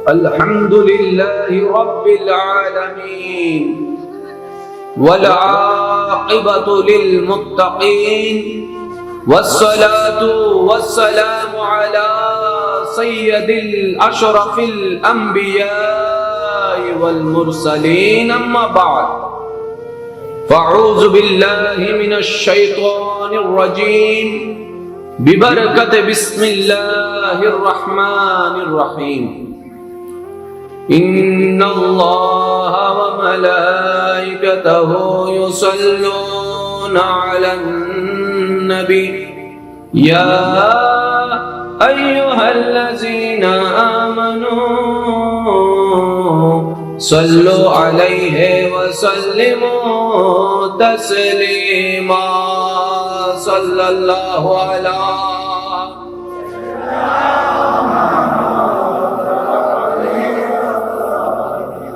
الحمد لله رب العالمين والعاقبة للمتقين والصلاة والسلام على سيد الأشرف الأنبياء والمرسلين أما بعد فأعوذ بالله من الشيطان الرجيم ببركة بسم الله الرحمن الرحيم إن الله وملائكته يصلون على النبي يا أيها الذين آمنوا صلوا عليه وسلموا تسليما صلى الله على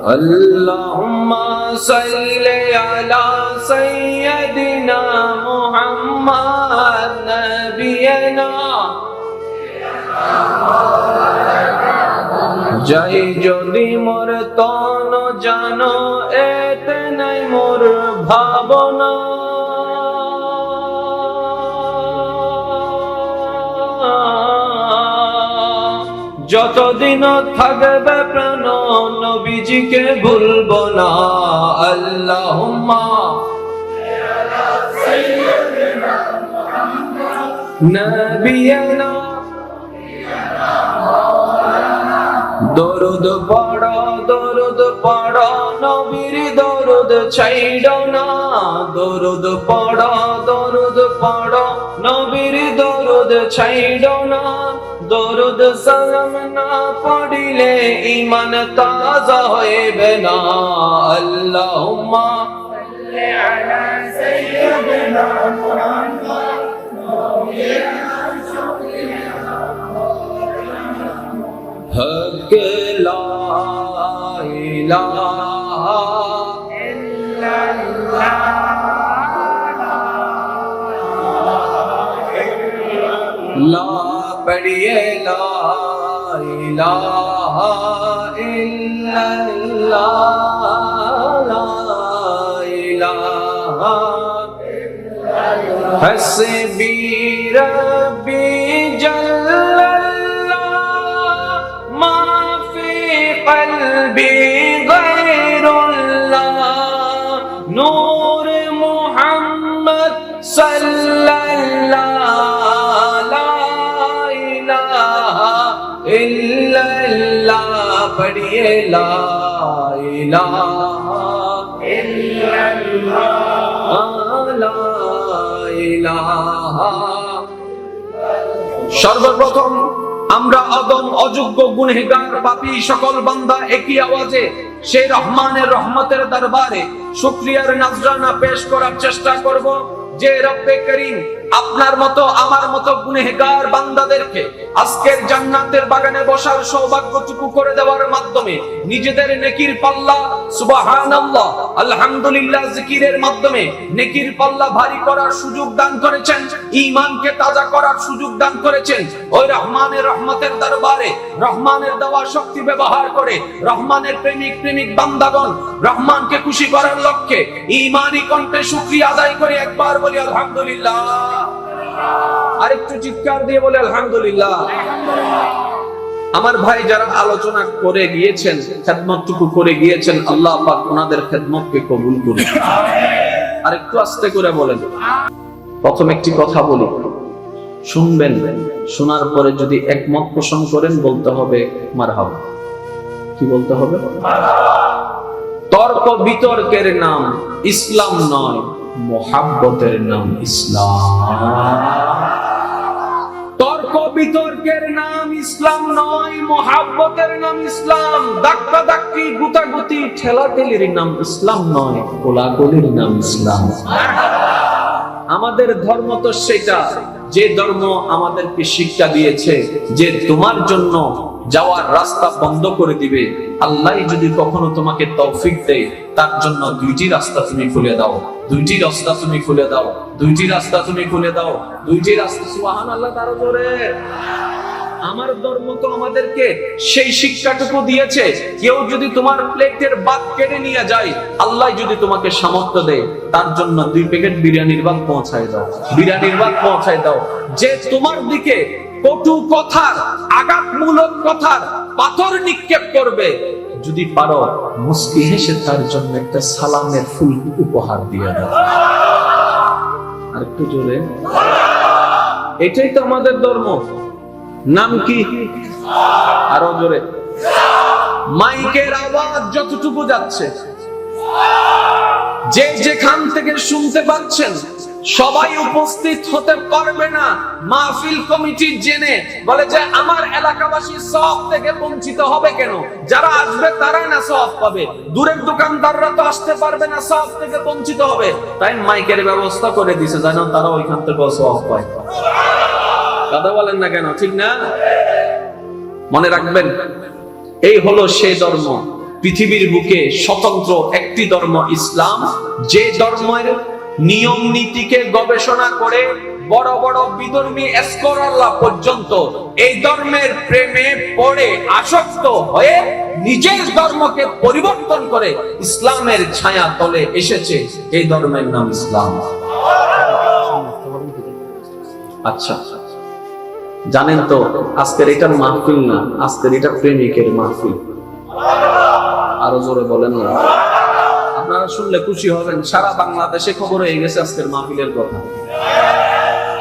اللهم صل على سيدنا محمد نبينا যাই যদি মোর তন জানো এতে নাই মোর ভাবনা যতদিন থাকবে প্রাণ নবীজিকে ভুলবো না আল্লাহুম্মা নবিয়ানা দরুদ পড়ো নবীর দরুদ ছাইড়ো না দরুদ পড়ো নবীর দরুদ ছাইড়ো না দরুদ সালাম না পড়িলে ঈমান তাজা হইবে না আল্লাহুম্মা সাল্লি আলা সাইয়্যিদিনা মুহাম্মদ হক লা ইলাহা ইল্লাল্লাহ লা পড়িয়ে লা ইলাহা ইল্লাল্লাহ লা ইলাহা ইল্লাল্লাহ হাসবি রব্বি জাল্লাল্লাহ মা ফি কলবি গায়রুল্লাহ নূর মুহাম্মদ সাল্লাল্লাহ ইল্লাল্লাহ পড়িয়ে লা ইলাহা ইল্লাল্লাহ লা ইলাহা সর্বপ্রথম আমরা অদম অযোগ্য গুনাহগার পাপী সকল বান্দা একই আওয়াজে সেই রহমানের রহমতের দরবারে শুকরিয়ার নজরানা পেশ করার চেষ্টা করব যে রব্বে করিম আপনার মতো আমার মতো গুনাহগার বান্দাদেরকে আজকের জান্নাতের বাগানে বসার সৌভাগ্যটুকু করে দেওয়ার মাধ্যমে নিজেদের নেকির পাল্লা সুবহানাল্লাহ আলহামদুলিল্লাহ জিকিরের মাধ্যমে নেকির পাল্লা ভারী করার সুযোগ দান করেছেন ঈমানকে তাজা করার সুযোগ দান করেছেন ওই রহমানের রহমতের দরবারে রহমানের দেওয়া শক্তি ব্যবহার করে রহমানের প্রেমিক বান্দাগণ রহমানকে খুশি করার লক্ষ্যে ঈমানি কণ্ঠে শুকরিয়া আদায় করে একবার বলি আলহামদুলিল্লাহ আরেকটু চিৎকার দিয়ে বলে আলহামদুলিল্লাহ আমার ভাই যারা আলোচনা করে গিয়েছেন খেদমতটুকু করে গিয়েছেন আল্লাহ পাক ওনাদের খেদমতকে কবুল করুন আরেকটু আস্তে করে বলেন প্রথম একটি কথা বলি শুনবেন শোনার পরে যদি একমত পোষণ করেন বলতে হবে মারহাবা কি বলতে হবে তর্ক বিতর্কের নাম ইসলাম নয় মোহাব্বতের নাম ইসলাম তর্ক বিতর্কের নাম ইসলাম নয় মোহাব্বতের নাম ইসলাম ধাক্কাধাক্কি গুতাগুতি ঠেলাঠেলির নাম ইসলাম নয় কোলাকুলির নাম ইসলাম আমাদের ধর্ম তো সেটা যে ধর্ম আমাদেরকে শিক্ষা দিয়েছে যে তোমার জন্য যাওয়ার রাস্তা বন্ধ করে দিবে আল্লাহ যদি কখনো তোমাকে তৌফিক দেয় তার জন্য দুইটি রাস্তা তুমি খুলে দাও দুইটি রাস্তা তুমি খুলে দাও দুইটি রাস্তা তুমি খুলে দাও দুইটি রাস্তা সুবহানাল্লাহ তার জোরে আমার ধর্ম তো আমাদেরকে সেই শিক্ষাটুকু দিয়েছে, কেউ যদি তোমার প্লেটের ভাত কেড়ে নিয়ে যায়, আল্লাহ যদি তোমাকে সামর্থ্য দেয়, তার জন্য 2 প্যাকেট বিরিয়ানির ভাত পৌঁছায় দাও, বিরিয়ানির ভাত পৌঁছায় দাও। যে তোমার দিকে কটু কথার, আঘাতমূলক কথার পাথর নিক্ষেপ করবে, যদি পারো মুস্কি হেসে তার জন্য একটা সালামের ফুল উপহার দিয়ে দাও। আর একটু জোরে, এটাই তো আমাদের ধর্ম। নাম কি? আরো জোরে। মাইকের আওয়াজ যতটুকু যাচ্ছে, যে যেখান থেকে শুনতে পাচ্ছেন, সবাই উপস্থিত হতে পারবে না। মাহফিল কমিটি জেনে বলে যে আমার এলাকাবাসী সওয়াব থেকে বঞ্চিত হবে কেন? যারা আসবে তারাই না সওয়াব পাবে, দূরের দোকানদাররা তো আসতে পারবে না, সওয়াব থেকে বঞ্চিত হবে। তাই মাইকের ব্যবস্থা করে দিয়েছে যেন তারা ওইখান থেকে সওয়াব পায়। কথা বলেন না কেন? ঠিক না? মনে রাখবেন, এই হলো সেই ধর্ম, পৃথিবীর বুকে স্বতন্ত্র একটি ধর্ম ইসলাম, যে ধর্মের নিয়ম নীতিকে গবেষণা করে বড় বড় বিধর্মী স্কলাররা পর্যন্ত এই ধর্মের প্রেমে পড়ে আসক্ত হয়ে নিজের ধর্মকে পরিবর্তন করে ইসলামের ছায়া তলে এসেছে। এই ধর্মের নাম ইসলাম। আচ্ছা, জানেন তো আজকের এটা মাহফিল না, আজকের এটা প্রেমিকের মাহফিল। আরো জোরে বলেন না। আপনারা শুনলে খুশি হবেন, সারা বাংলাদেশে খবর হয়ে গেছে আজকের মাহফিলের কথা।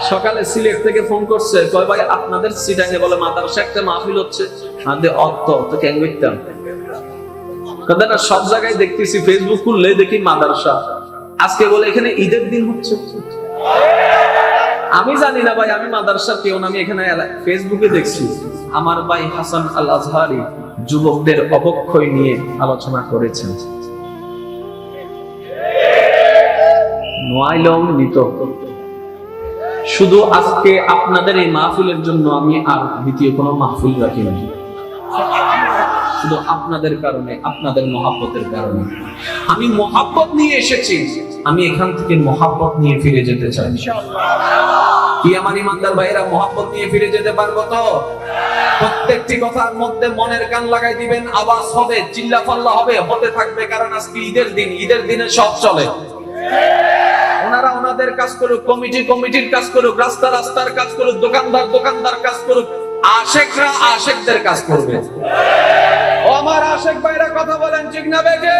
সকালে সিলেট থেকে ফোন করছে, কয় ভাই আপনাদের সিটাঙে বলে মাদ্রাসা একটা মাহফিল হচ্ছে। আমাদের অর্থ তো কেন করতাম কথা না, সব জায়গায় দেখতেছি, ফেসবুক খুললে দেখি মাদ্রাসা। আজকে বলে এখানে ঈদের দিন হচ্ছে। আমি জানি না ভাই, আমি মাদ্রাসার কেউ না, আমি এখানে ফেসবুকে দেখছি আমার ভাই হাসান আল আজহারি যুবকদের অবক্ষয় নিয়ে আলোচনা করেছেন। শুধু আজকে আপনাদের এই মাহফিলের জন্য আমি আর দ্বিতীয় কোনো মাহফিল রাখি না, শুধু আপনাদের কারণে, আপনাদের মহাব্বতের কারণে। আমি মহাব্বত নিয়ে এসেছি, আমি এখান থেকে মহাব্বত নিয়ে ফিরে যেতে চাই। কি আমার ইমানদার ভাইরা মহাব্বত নিয়ে ফিরে যেতে পারবো তো? প্রত্যেকটি কথার মধ্যে মনের কান লাগাই দিবেন, আওয়াজ হবে, চিল্লা পাল্লা হবে, হতে থাকবে। কারণ আজকে ঈদের দিন, ঈদের দিনে সব চলে। ওনারা ওনাদের কাজ করুক, কমিটি কমিটির কাজ করুক, রাস্তা রাস্তার কাজ করুক, দোকানদার দোকানদার কাজ করুক, আশেকরা আশেকদের কাজ করবে। ও আমার আশেক ভাইরা কথা বলেন, ঠিক না বেঠে?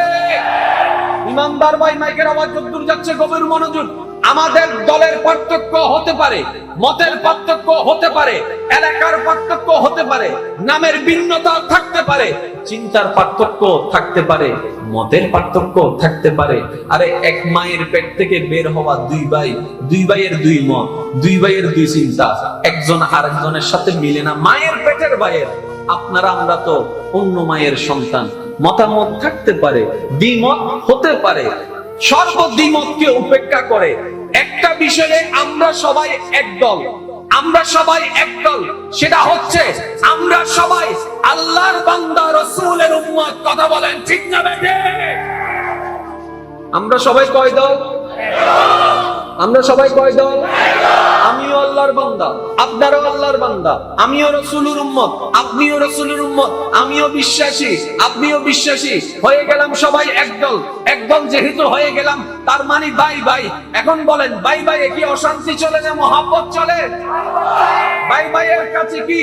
ইমানদার ভাই, মাইকের আওয়াজ যতদূর যাচ্ছে গভীর মনোযোগ। আমাদের দলের পার্থক্য হতে পারে, মতের পার্থক্য হতে পারে, এলাকার পার্থক্য হতে পারে, নামের ভিন্নতা থাকতে পারে, চিন্তার পার্থক্য থাকতে পারে, মতের পার্থক্য থাকতে পারে। আরে এক মায়ের পেট থেকে বের হওয়া 2 ভাই, 2 ভাইয়ের 2 মত, 2 ভাইয়ের 2 চিন্তা, একজন আরেকজনের সাথে মিলে না। মায়ের পেটের ভাইয়ের, আপনারা আমরা তো অন্য মায়ের সন্তান। মতামত থাকতে পারে, দ্বিমত হতে পারে, সর্বদ্বিমতকে উপেক্ষা করে একটা বিষয়ে আমরা সবাই একদল, আমরা সবাই একদল, সেটা হচ্ছে আমরা সবাই আল্লাহর বান্দা, রাসূলের উম্মত। কথা বলেন, ঠিক না বেঠে? আমরা সবাই কয় দল? আমরা সবাই কয় দল? আমিও আল্লাহর বান্দা, আপনারও আল্লাহর বান্দা, আমিও রাসূলের উম্মত, আপনিও রাসূলের উম্মত, আমিও বিশ্বাসী, আপনিও বিশ্বাসী। হয়ে গেলাম সবাই একদল। একদল যেহেতু হয়ে গেলাম, তার মানে ভাই ভাই। এখন বলেন, ভাই ভাই কি অশান্তি চলে না মহব্বত চলে? ভাই ভাইয়ের কাছে কি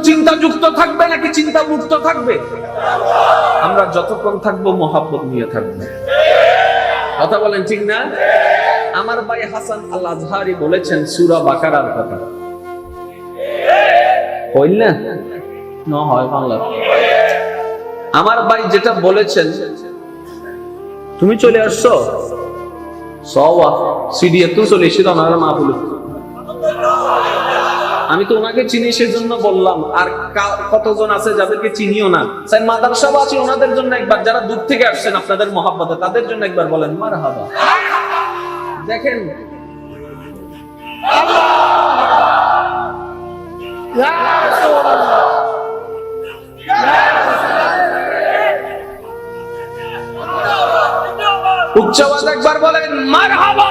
চিন্তাযুক্ত থাকবে নাকি চিন্তা মুক্ত থাকবে? আমরা যতক্ষণ থাকবো মহব্বত নিয়ে থাকবো। কথা বলেন, ঠিক না? আমার ভাই হাসান আল আজহারি বলেছেন সূরা বাকারার কথা। হইল না? না হয় বাংলা। আমার ভাই যেটা বলেছেন, তুমি চলে আসছো সওয়া সিডিএ তো চলে এসে ওনারা মাহফিল। আমি তো ওনাকে চিনি সেজন্য বললাম। আর কতজন আছে যাদেরকে চিনিও না, স্যার মাদ্রাসা আছে, ওনাদের জন্য একবার, যারা দূর থেকে আসছেন আপনাদের মহব্বতে, তাদের জন্য একবার বলেন মারহাবা। দেখেন উচ্চ আওয়াজ একবার বলেন মারহাবা।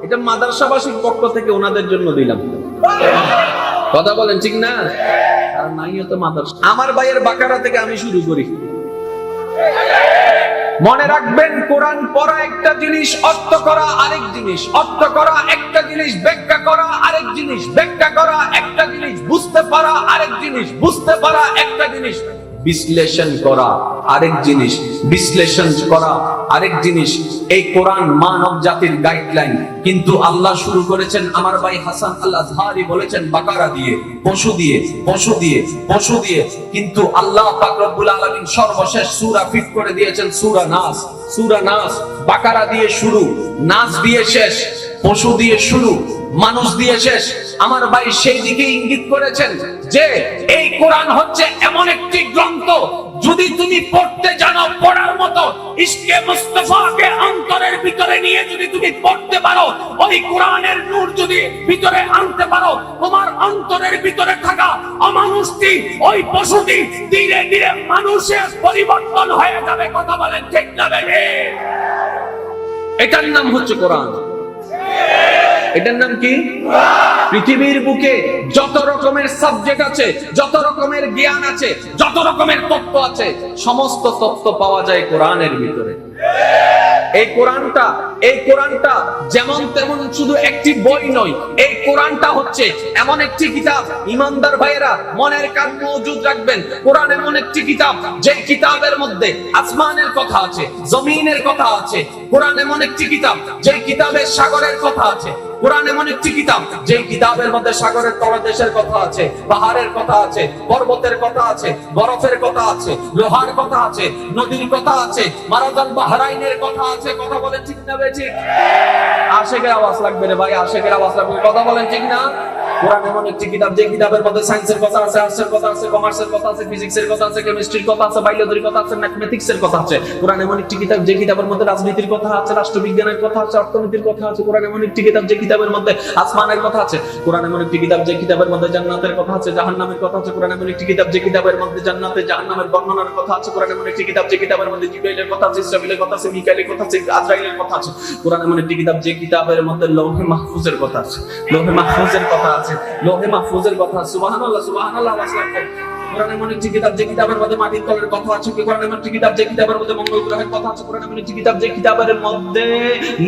এটা মাদ্রাসাবাসীর পক্ষ থেকে ওনাদের জন্য দিলাম। কথা বলেন ঠিক না? আর নাইও তো মাদ্রাসা। আমার ভাইয়ের বাকারা থেকে আমি শুরু করি। মনে রাখবেন, কোরআন পড়া একটা জিনিস, অর্থ করা আরেক জিনিস। অর্থ করা একটা জিনিস, ব্যাখ্যা করা আরেক জিনিস। ব্যাখ্যা করা একটা জিনিস, বুঝতে পারা আরেক জিনিস। বুঝতে পারা একটা জিনিস, বিশ্লেষণ করা আরেক জিনিস। বিশ্লেষণ করা আরেক জিনিস। এই কোরআন মানব জাতির গাইডলাইন, কিন্তু আল্লাহ শুরু করেছেন, আমার ভাই হাসান আল আজহারি বলেছেন, বাকারা দিয়ে, পশু দিয়ে, পশু দিয়ে, পশু দিয়ে। কিন্তু আল্লাহ পাক রব্বুল আলামিন সর্বশেষ সূরা ফিট করে দিয়েছেন সূরা নাস। সূরা নাস বাকারা দিয়ে শুরু, নাস দিয়ে শেষ, পশু দিয়ে শুরু, মানুষ দিয়ে শেষ। আমার ভাই সেই দিকে ইঙ্গিত করেছেন যে এই কোরআন হচ্ছে এমন একটি গ্রন্থ, যদি তুমি পড়তে জানো, পড়ার মতো ইশকে মুস্তাফাকে অন্তরের ভিতরে নিয়ে যদি তুমি পড়তে পারো, ওই কোরআনের নূর যদি ভিতরে আনতে পারো, তোমার অন্তরের ভিতরে থাকা অমানুষটি, ওই পশুটি ধীরে ধীরে মানুষের পরিবর্তন হয়ে যাবে। কথা বলেন ঠিক না? এটার নাম হচ্ছে কোরআন। এটার নাম কি? পৃথিবীর বুকে যত রকমের সাবজেক্ট আছে, যত রকমের জ্ঞান আছে, যত রকমের তত্ত্ব আছে, সমস্ত তত্ত্ব পাওয়া যায় কোরআনের ভিতরে। এই কোরআনটা যেমন তেমন শুধু একটি বই নয়। এই কোরআনটা হচ্ছে এমন একটি কিতাব, ইমানদার ভাইয়েরা মনের কান মজুদ রাখবেন। কোরআন এমন একটি কিতাব, যে কিতাবের মধ্যে আসমানের কথা আছে, জমিনের কথা আছে। কোরআন এমন একটি কিতাব, যে কিতাবে সাগরের কথা আছে। কোরআন এমন একটি কিতাব, যে কিতাবের মধ্যে সাগরের তলদেশের কথা আছে, পাহাড়ের কথা আছে, পর্বতের কথা আছে, বরফের কথা আছে, লোহার কথা আছে, নদীর কথা আছে, মারাজাল বাহরাইনের কথা আছে। কথা বলেন ঠিক না? ঠিক। আশেকের আওয়াজ লাগবে রে ভাই, আশেকের আওয়াজ লাগবে। কথা বলেন ঠিক না? কোরআন এমন একটি কিতাব, যে কিতাবের মধ্যে সায়েন্সের কথা আছে, আর্টসের কথা আছে, কমার্সের কথা আছে, ফিজিক্সের কথা আছে, কেমিস্ট্রির কথা আছে, বায়োলজির কথা আছে, ম্যাথমেটিক্সের কথা আছে। কোরআন এমন একটি কিতাব, যে কিতাবের মধ্যে রাজনীতির কথা আছে, রাষ্ট্রবিজ্ঞানের কথা আছে, অর্থনীতির কথা আছে। কোরআন এমন একটি কিতাব, যে কিতাবের মধ্যে আসমানের কথা আছে। কোরআন এমন একটি কিতাব, যে কিতাবের মধ্যে জান্নাতের কথা আছে, জাহান্নামের কথা আছে। কোরআন এমন একটি কিতাব, যে কিতাবের মধ্যে জান্নাতে জাহান্নামের বর্ণনার কথা আছে। কোরআন এমন একটি কিতাব, যে কিতাবের মধ্যে জিবরাইলের কথা আছে, ইসরাফিলের কথা আছে, মিকাইলের কথা আছে, আজরাইলের কথা আছে। কোরআন এমন একটি কিতাব, যে কিতাবের মধ্যে লৌহে মাহফুজের কথা আছে, লৌহে মাহফুজের কথা আছে, লৌহে মাহফুজের কথা। সুবহানাল্লাহ, সুবহানাল্লাহ। কোরআন এমন একটি কিতাব, যে কিতাবের মধ্যে মাটির তলের কথা আছে। কোরআন এমন একটি কিতাব, যে কিতাবের মধ্যে মঙ্গল গ্রহের কথা আছে। কোরআন এমন একটি কিতাব, যে কিতাবের মধ্যে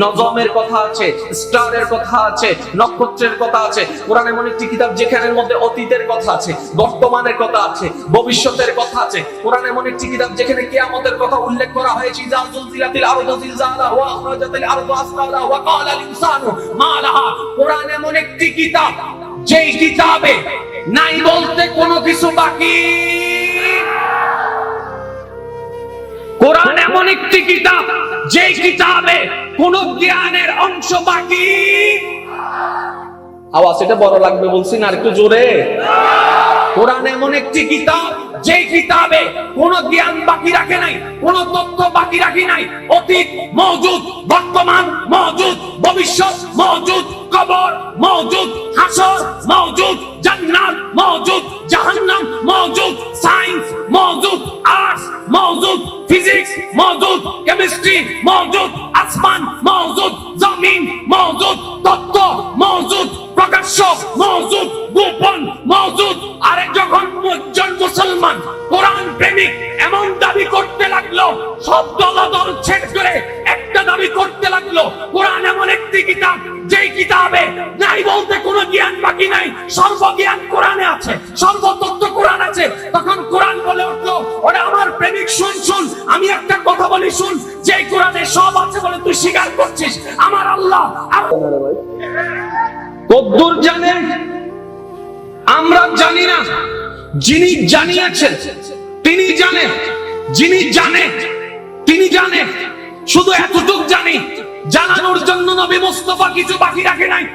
নজমের কথা আছে, স্টারের কথা আছে, নক্ষত্রের কথা আছে। কোরআন এমন একটি কিতাব, যেখানের মধ্যে অতীতের কথা আছে, বর্তমানের কথা আছে, ভবিষ্যতের কথা আছে। কোরআন এমন একটি কিতাব, যেখানে কিয়ামতের কথা উল্লেখ করা হয়েছে। ইযা যুলজিলাতিল আরদু জিলজালাহা ওয়া আখরাজাতিল আরদু আসকালাহা ওয়া ক্বালাল ইনসানু মা লাহা। কোরআন এমন একটি কিতাব, যেই কিতাবে নাই বলতে কোনো কিছু বাকি। কোরআন এমন একটি কিতাব, যে কিতাবে কোন জ্ঞানের অংশ বাকি। আওয়াজ এটা বড় লাগবে বলছি না, আর একটু জোরে। কোরআন এমন একটি কিতাব, যে কিতাবে কোন জ্ঞান বাকি রাখে নাই, কোন তথ্য বাকি রাখি নাই। অতীত মওজুদ, বর্তমান মওজুদ, ভবিষ্যৎ মওজুদ, কবর মওজুদ, হাসর মওজুদ, জান্নাত মওজুদ, জাহান্নাম মওজুদ, সায়েন্স মওজুদ, আর্টস মওজুদ, ফিজিক্স মওজুদ, কেমিস্ট্রি মওজুদ, আসমান মওজুদ, জমিন মওজুদ, তত্ত্ব মওজুদ, প্রকাশ্য মওজুদ, গোপন মওজুদ। আরে যখন একজন মুসলমান কোরআন প্রেমিক এমন দাবি করতে লাগলো, সব দলদল ছেদ করে একটা দাবি করতে লাগলো, কোরআন এমন একটি কিতাব, যেই কিতাবে নাই বলতে কোনো জ্ঞান বাকি নাই, সর্বজ্ঞান কোরআনে আছে, সর্বতত্ত্ব কোরআন আছে। তখন কোরআন বলে উঠলো, ওরে আমার প্রেমিক শুন শুন, আমি একটা কথা বলি শুন, যে কোরআনে সব আছে বলে তুই স্বীকার করছিস। আমার আল্লাহ কদ্দুর জানে আমরা জানি না, যিনি জানিয়েছেন তিনি জানেন, যিনি জানেন তিনি জানেন। শুধু এতটুকু জানি, জানানোর জন্য নবী মুস্তাফা কিছু বাকি রাখে নাই।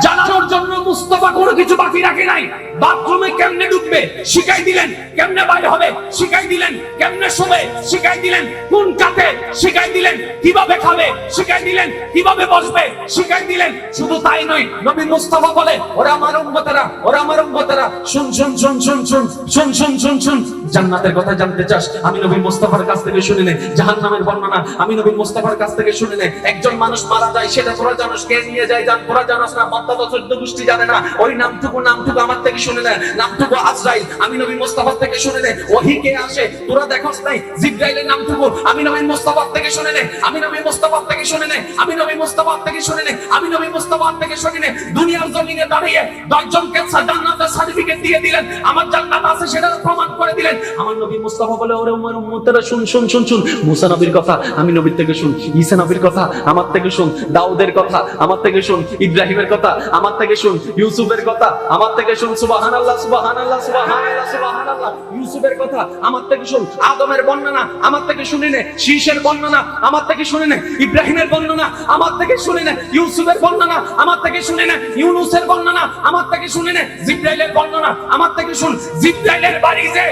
জানানোর জন্য মুস্তাফা কোনো কিছু বাকি রাখে নাই। বাথরুমে কেমনে ঢুকবে শিখাই দিলেন, কেমনে বাইরে হবে শিখাই দিলেন, কেমনে শোবে শিখাই দিলেন, কোন কাতে শিখাই দিলেন, কিভাবে খাবে শিখাই দিলেন, কিভাবে বসবে শিখাই দিলেন। শুধু তাই নয়, নবী মুস্তাফা বলে, ওরা আমার উম্মতেরা, ওরা আমার উম্মতেরা, শুন শুন শুন শুন শুন শুন শুন শুন শুন, জান্নাতের কথা জানতে চাস, আমি নবী মুস্তাফার কাছ থেকে শুনে নে। জাহান্নামের বর্ণনা আমি নবী মুস্তাফার কাছ থেকে শুনে নে। একজন মানুষ মারা যায়, সেটা তোরা জানোস, কে নিয়ে যায় জান, তোরা জানোস না, মক্কা 14 গোষ্ঠী জানে না। ওই নামটুকু আমার থেকে শুনে নে, নামটুকু আজরাইল, আমি নবী মুস্তাফার থেকে শুনে নে। ওহী কে আসে তোরা দেখোস নাই, জিবরাইলের নামটুকু আমি নবী মুস্তাফার থেকে শুনে নে, আমি নবী মুস্তাফার থেকে শুনে নে, আমি নবী মুস্তাফার থেকে শুনে নে, আমি নবী মুস্তাফার থেকে শুনে নে। দুনিয়ার জমিনে দাঁড়িয়ে 10 জনকে জান্নাতের সার্টিফিকেট দিয়ে দিলেন, আমার জান্নাত আছে সেটা প্রমাণ করে দিলেন। আমার নবী মুস্তাফা বলে, ওরে উম্মতের উম্মতেরা শুন শুন শুন শুন, মুসা নবীর কথা আমি নবীর থেকে শুন, ঈসা নবীর কথা আমার থেকে শুন, দাউদের কথা আমার থেকে শুন, ইব্রাহিমের কথা আমার থেকে শুন, ইউসুফের কথা আমার থেকে শুন। সুবহানাল্লাহ সুবহানাল্লাহ সুবহানাল্লাহ সুবহানাল্লাহ। ইউসুফের কথা আমার থেকে শুন, আদমের বর্ণনা আমার থেকে শুনে নে, শীষের বর্ণনা আমার থেকে শুনে নে, ইব্রাহিমের বর্ণনা আমার থেকে শুনে নে, ইউসুফের বর্ণনা আমার থেকে শুনে নে, ইউনূসের বর্ণনা আমার থেকে শুনে নে, জিবরাইলের বর্ণনা আমার থেকে শুন। জিবরাইলের বাড়ি যে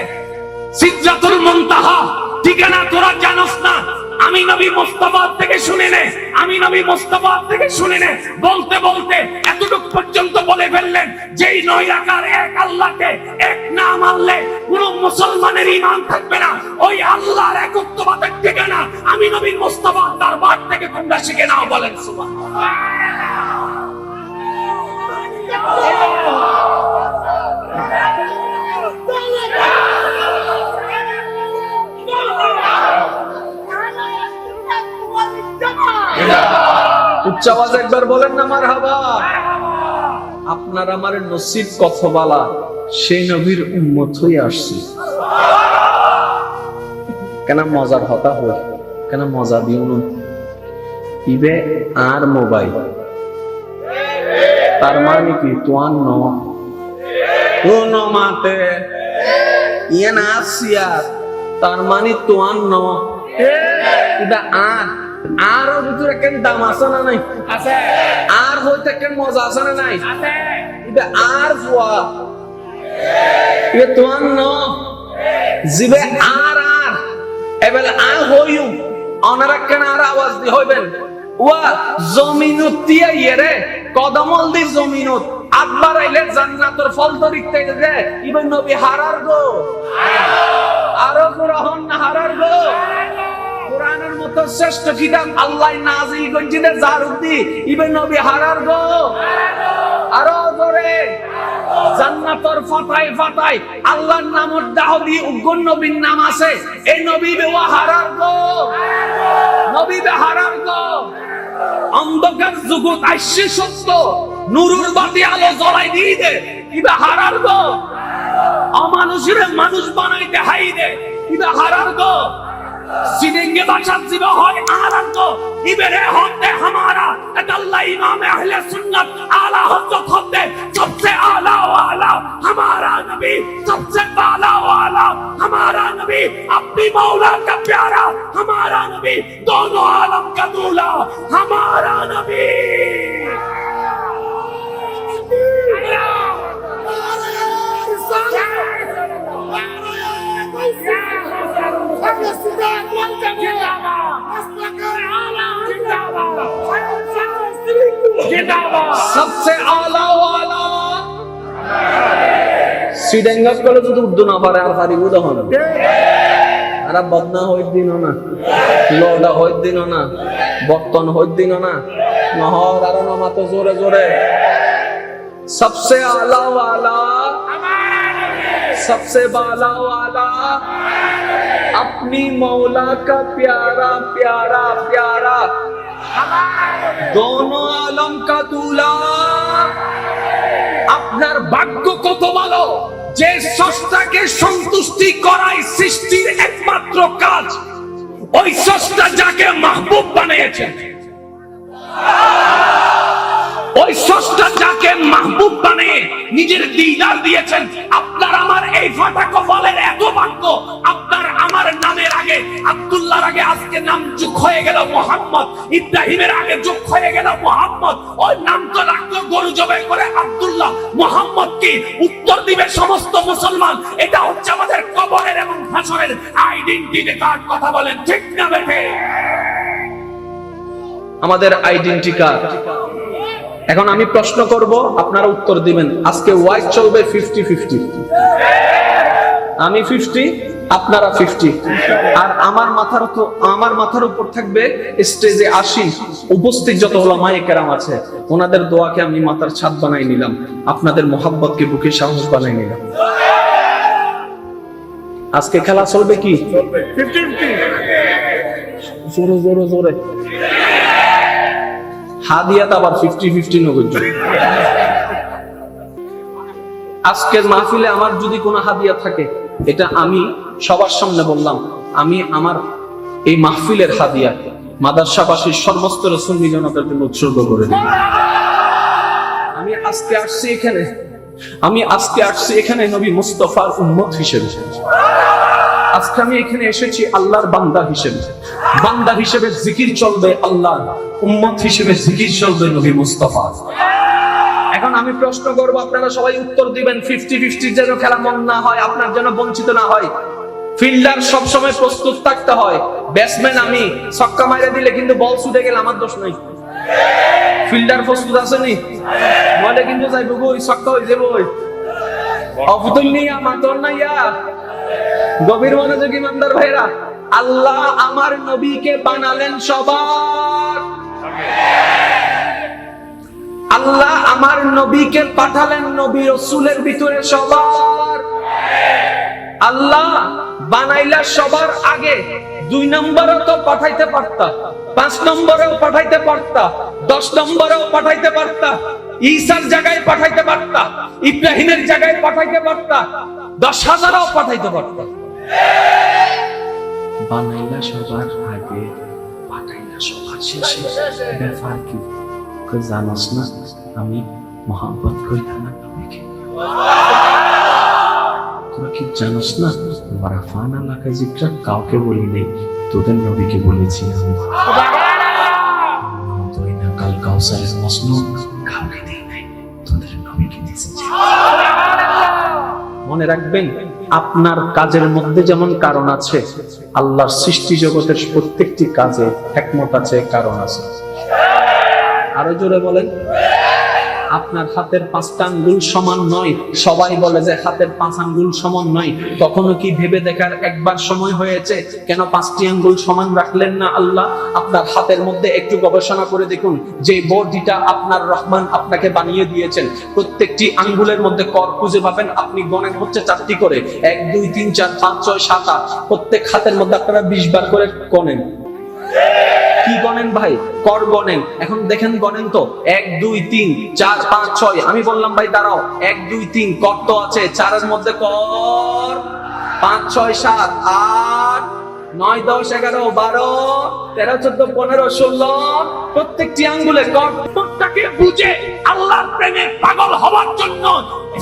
সিদরাতুল মুনতাহা, ঠিকানা তোরা জানোস না, আমি নবী মুস্তাফার থেকে শুনে নে, আমি নবী মুস্তাফার থেকে শুনে নে। বলতে বলতে এতটুকু পর্যন্ত বলে ফেললেন, যেই নৈরাকার এক আল্লাহকে এক না মানলে কোন মুসলমানের ঈমান থাকবে না। ওই আল্লাহর একত্ববাদের ঠিকানা আমি নবী মুস্তাফার দরবার থেকে তোমরা শিখে নাও। বলেন সুবহানাল্লাহ। উচ্চ আওয়াজে একবার বলেন না মারহাবা। আপনার আমার নসিব কত বালা, সেই নবীর উম্মত হয়ে আসছি। কেন মজার হতা হই, কেন মজা দিও না ইবে আর মোবাইল, তার মানে কি তোয়ান ন মাতে ইয়ে না আসিয়ার, তার মানে তোয়ান ন এটা আর আরো ভিতরে কেন দাম আছে না নাই? আছে। আর হইতে কেন মজা আছে না নাই? আছে। এটা আর ফুয়া এটা তোয়ান ন জিবে আর আর এবেল আর হইউ অনারা কেন আর আওয়াজ দি হইবেন। ওয়া জমিনত তিয়া ইয়েরে কদমল দি জমিনত আকবার আইলে জান্নাতের ফল তরিকতে দে ইবেন নবী হারার গো, আরো গ্রহণ না হারার গো। কোরআনের মতো শ্রেষ্ঠ কিতাব আল্লাহ নাযিল করেছে জারুদ্দি ইবনে নবী হারার গো, আরো জোরে জান্নাতের ফাতায় ফাতায় আল্লাহর নামের দাওয়াতি উগ্র নবীর নাম আছে, এই নবী বেওয়া হারার গো, নবী বে হারার গো। অন্ধকার জগৎ আইসে সত্য নূরের বাতি আলো জ্বলাই দিয়ে দে ইবে হারার গো। অমানুষের মানুষ বানাইতে হাই দে ইবে হারার গো। সিনেঙ্গে বাশার জীব হয় আরান্ত ইবেরে হতে हमारा अल्लाह इमाम अहले सुन्नत आला हजरत होते सबसे आला वाला हमारा नबी, सबसे बाला वाला हमारा नबी, अपनी मौला का प्यारा हमारा नबी, दोनों आलम का दूल्हा हमारा नबी। सबसे आला वाला সিডেঙ্গাস কলে যদি উর্দু না পারে আর পারিব তখন আর বদনা হইত দিন না, লডা হইত দিন না, বর্তন হইত দিন না, নহর আর নমাতো জোরে জোরে। सबसे आला वाला सबसे बाला वाला अपनी मौला का प्यारा प्यारा प्यारा दोनों आलम का दूल्हा। আপনার ভাগ্য কত ভালো যে স্রষ্টাকে সন্তুষ্টি করাই সৃষ্টির একমাত্র কাজ। ওই স্রষ্টা যাকে মাহবুব বানিয়েছেন, ওই স্রষ্টা যাকে মাহবুব বানিয়ে নিজের দিদার দিয়েছেন। আপনার আমার এই ফাটা কপালের এত ভাগ্য, আপনার আমার নামের আগে আব্দুল্লাহর আগে আজকে নাম যোগ হয়ে গেল মুহাম্মদ, ইব্রাহিমের আগে যোগ হয়ে গেল মুহাম্মদ। ওই নাম তো রাখলো গরু জবাই করে আব্দুল্লাহ, মুহাম্মদ কি উত্তর দিবে সমস্ত মুসলমান। এটা হচ্ছে আমাদের কবরের এবং হাসরের আইডেন্টিটি কার্ড। কথা বলেন ঠিক না বেঠে? আমাদের আইডেন্টিটি কার্ড। এখন আমি প্রশ্ন করব, আপনারা উত্তর দিবেন। আজকে ওয়াইজ চলবে 50-50। আমি 50, আপনারা 50, আর আমার মাথার উপর থাকবে স্টেজে 80 উপস্থিত যত উলামায়ে কেরাম আছে, ওনাদের দোয়াকে আমি মাথার ছাদ বানাই নিলাম, আপনাদের মোহাব্বতকে বুকে সাহস বানাই নিলাম। আজকে খেলা চলবে কি 50-50, জোরে জোরে জোরে। হাদিয়াত আবার 50-50 নগদ। আজকের মাহফিলে আমার যদি কোনো হাদিয়া থাকে, এটা আমি সবার সামনে বললাম, আমি আমার এই মাহফিলের হাদিয়া মাদ্রাসাবাসীর সর্বস্তরের সুন্নি জনতার জন্য উৎসর্গ করে দিই। আমি আজকে আসছি এখানে নবী মুস্তাফার উম্মত হিসেবে। আজকে আমি এখানে এসেছি আল্লাহর বান্দা হিসেবে জিকির চলবে আল্লাহ, উম্মত হিসেবে জিকির চলবে নবী মুস্তাফা। এখন আমি প্রশ্ন করবো, আপনারা সবাই উত্তর দিবেন। 50-50 যেন খেলা মন না হয়, আপনার যেন বঞ্চিত না হয়। ফিল্ডার সবসময় প্রস্তুত থাকতে হয়। ব্যাটসম্যান আমি ছক্কা মাইরা দিলে কিন্তু বল ছুটে গেলে আমার দোষ নাই। ফিল্ডার প্রস্তুত আছে নি, বলে কিন্তু যাইবো গই, ছক্কা হয়ে যাবো। অফতুল নিয়া মাতর না ইয়া। গভীর মনোযোগ ইমানদার ভাইরা, আল্লাহ আমার নবীকে বানালেন সবার। আল্লাহ আমার নবীকে পাঠালেন নবী রাসূলের ভিতরে সবার। আল্লাহ বানাইলা সবার আগে 2 নম্বরেও তো পাঠাইতে পারতা, 5 নম্বরেও পাঠাইতে পারতা, 10 নম্বরেও পাঠাইতে পারতা, ঈসার জায়গায় পাঠাইতে পারতা, ইব্রাহিমের জায়গায় পাঠাইতে পারতা, 10,000ও পাঠাইতে পারতা। বানাইলা সবার আগে, পাঠাইলা সবার শেষে। ব্যাপার কি জানোস না? আমি মোহাম্মত কইলাম না নবীকে। তোরা কি জানোস না? ওয়ারাফানা লাকা যিকরা কাউকে বলি নেই, তোদের নবীকে বলেছি আমি। সুবহানাল্লাহ। কাল কাউসারের মসনুদ কাউকে দেই নাই, তোদের নবীকে দিয়েছি। মনে রাখবেন, আপনার কাজের মধ্যে যেমন কারণ আছে, আল্লাহর সৃষ্টি জগতের প্রত্যেকটি কাজে হিকমত আছে, কারণ আছে। আরো জোরে বলেন। আপনার হাতের 5টা আঙ্গুল সমান নয়। সবাই বলে যে হাতের 5 আঙ্গুল সমান নয়। কখনো কি ভেবে দেখার একবার সময় হয়েছে কেন 5টি আঙ্গুল সমান রাখলেন না আল্লাহ? আপনার হাতের মধ্যে একটু গবেষণা করে দেখুন, যে বডিটা আপনার রহমান আপনাকে বানিয়ে দিয়েছেন, প্রত্যেকটি আঙ্গুলের মধ্যে কর খুঁজে পাবেন। আপনি গণেন হচ্ছে 4টি করে, 1 2 3 4 5 6 7 8। প্রত্যেক হাতের মধ্যে আপনারা 20 বার করে গণেন। কি গণেন ভাই? কর গণেন। এখন দেখেন গণেন তো, 1 2 3 4 5 6। আমি বললাম ভাই দাঁড়াও, 1 2 3 কর তো আছে, 4-এর মধ্যে কর, 5 6 7 8 9 10 11 12 13 14 15 16। প্রত্যেকটি আঙ্গুলে কর। প্রত্যেকটাকে বুঝে আল্লাহর প্রেমে পাগল হওয়ার জন্য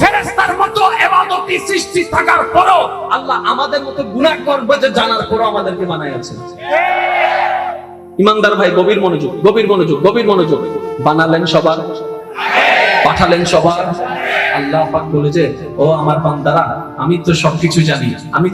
ফেরেশতার মতো ইবাদতি সৃষ্টি থাকার পরও আল্লাহ আমাদের মতো গুনাহ করবে যে জানার পরও আমাদেরকে বানাইছেন। ইমানদার ভাই, গভীর মনোযোগ, গভীর মনোযোগ, গভীর মনোযোগ। বানালেন সবার, পাঠালেন সবার। আল্লাহ পাক বলে যে, ও আমার বান্দারা, আমি তো সবকিছু জানি, আমি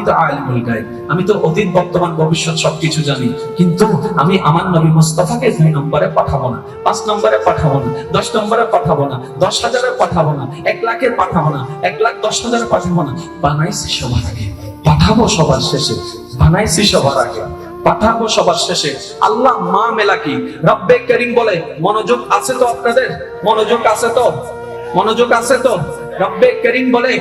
তো আলিমুল গায়ব, আমি তো অতীত বর্তমান ভবিষ্যৎ সবকিছু জানি, কিন্তু আমি আমার নবী মুস্তাফাকে 2 নম্বরে পাঠাবো না, 5 নম্বরে পাঠাবো না, 10 নম্বরে পাঠাবো না, 10,000-এ পাঠাবো না, 1 লাখে পাঠাবো না, 1,10,000-এ পাঠাবো না। বানাইছি সবার আগে, পাঠাবো সবার শেষে। বানাইছি সবার আগে, পাঠাবো সবার শেষে। আল্লাহ মা মেলা কি? রব্বে করিম বলে, মনোযোগ আছে তো আপনাদের? মনোযোগ আছে তো? মনোযোগ আছে তো? রব্বে করিম বলে,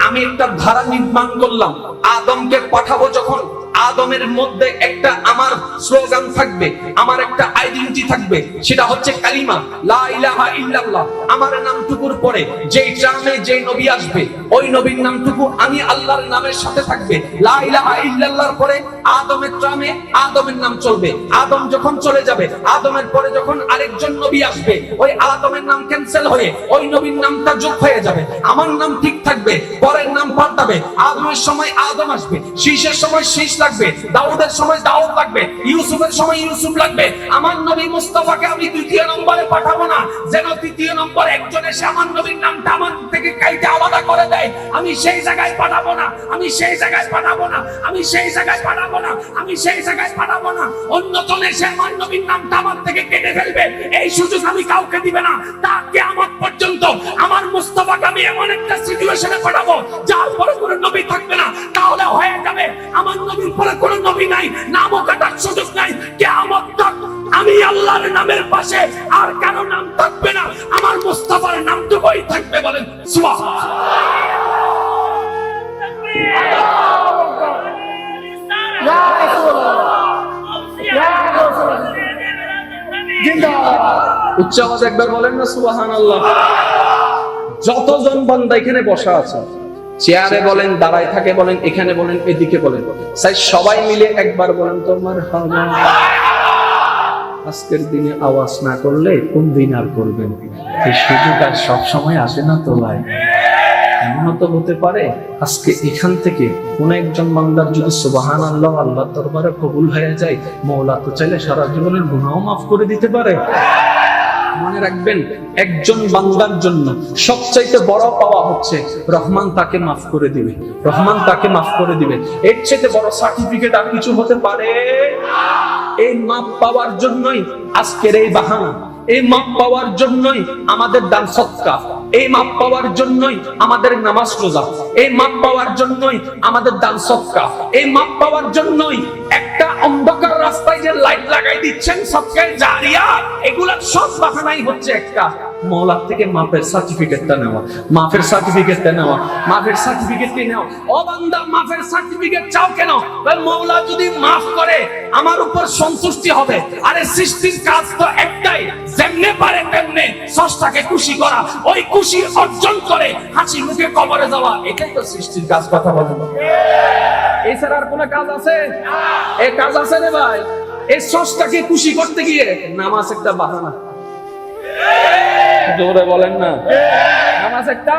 আমি একটা ধারা নির্মাণ করলাম। আদমকে পাঠাবো যখন, আদমের মধ্যে একটা আমার স্লোগান থাকবে, আমার একটা আইডেন্টিটি থাকবে, সেটা হচ্ছে কালিমা লা ইলাহা ইল্লাল্লাহ। আমার নামটুকুর পরে যেই ট্রামে যেই নবী আসবে, ওই নবীর নামটুকু আমি আল্লাহর নামের সাথে থাকবে। লা ইলাহা ইল্লাল্লাহর পরে আদমের ট্রামে আদমের নাম চলবে। আদম যখন চলে যাবে, আদমের পরে যখন আরেকজন নবী আসবে, ওই আদমের নাম ক্যান্সেল হয়ে ওই নবীর নামটা যোগ হয়ে যাবে। আমার নাম ঠিক থাকবে, পরের নাম পাল্টাবে। আদমের সময় আদম আসবে, শীষের সময় শীষ লাগবে, দাউদের সময় দাউদ লাগবে, ইউসুফের সময় ইউসুফ লাগবে। আমার নবী মুস্তাফাকে আমি 2য় নম্বরে পাঠাবো না, যেন 3য় নম্বরে একজন এসে আমার নবীর নামটা আমার থেকে কাইতে আলাদা করে দেয়। আমি সেই জায়গায় পাঠাবো না, আমি সেই জায়গায় পাঠাবো না, আমি সেই জায়গায় পাঠাবো না, আমি সেই জায়গায় পাঠাবো না। অন্যজন এসে আমার নবীর নামটা আমার থেকে কেটে ফেলবে, এই সুযোগ আমি কাউকে দিবে না। তা কিয়ামত পর্যন্ত আমার মুস্তাফাকে আমি এমন একটা সিচুয়েশনে পাঠাবো যার পরে কোনো নবী থাকবে উচ্চ আওয়াজ একবার বলেন না সুবহানাল্লাহ। যতজন বান্দা এখানে বসা আছে, চেয়ারে বলেন, দাঁড়ায় থাকে বলেন, এখানে বলেন, এদিকে বলেন, সবাই মিলে একবার বলেন তো মারহাবা। আজকের দিনে আওয়াজ না করলে কোন দিন আর করবেন? এই সুযোগ আর সব সময় আসে না তো ভাই। এমনও তো হতে পারে আজকে এখান থেকে কোন একজন বান্দার যদি সুবহানাল্লাহ আল্লাহর দরবারে কবুল হয়ে যায়, মওলা তো চাইলে সারা জীবনের গুনাহও মাফ করে দিতে পারে। মনে রাখবেন, একজন বান্দার জন্য সবচাইতে বড় পাওয়া হচ্ছে রহমান তাকে মাফ করে দিবে, রহমান তাকে মাফ করে দিবে। এর চাইতে বড় সার্টিফিকেট আর কিছু হতে পারে? এই মাফ পাওয়ার জন্যই আজকের এই বাহানা, এই মাপ পাওয়ার জন্যই আমাদের দান সদকা, এই মাপ পাওয়ার জন্যই আমাদের নামাজ রোজা, এই মাপ পাওয়ার জন্যই আমাদের দান সদকা, এই মাপ পাওয়ার জন্যই একটা অন্ধকার রাস্তায় যে লাইট লাগাই দিচ্ছেন সদকায়ে জারিয়া, এগুলা সব বাহানাই হচ্ছে একটা মওলার থেকে মাফের সার্টিফিকেটটা নেওয়া, মাফের সার্টিফিকেটটা নেওয়া, মাফের সার্টিফিকেটটা নেওয়া। ও বান্দা, মাফের সার্টিফিকেট চাও কেন? মওলা যদি মাফ করে আমার উপর সন্তুষ্টি হবে। আরে সৃষ্টির কাজ তো একটাই, যেমনে পারে তেমনে স্রষ্টাকে খুশি করা, ওই খুশি অর্জন করে হাসি মুখে কবরে যাওয়া, এটাই তো সৃষ্টির কাজ। কথা বলেন, এছাড়া আর কোন কাজ আছে? এই কাজ আছে রে ভাই? এই স্রষ্টাকে খুশি করতে গিয়ে নামাজ একটা বাহানা। জোরে বলেন না। নামাজ একটা,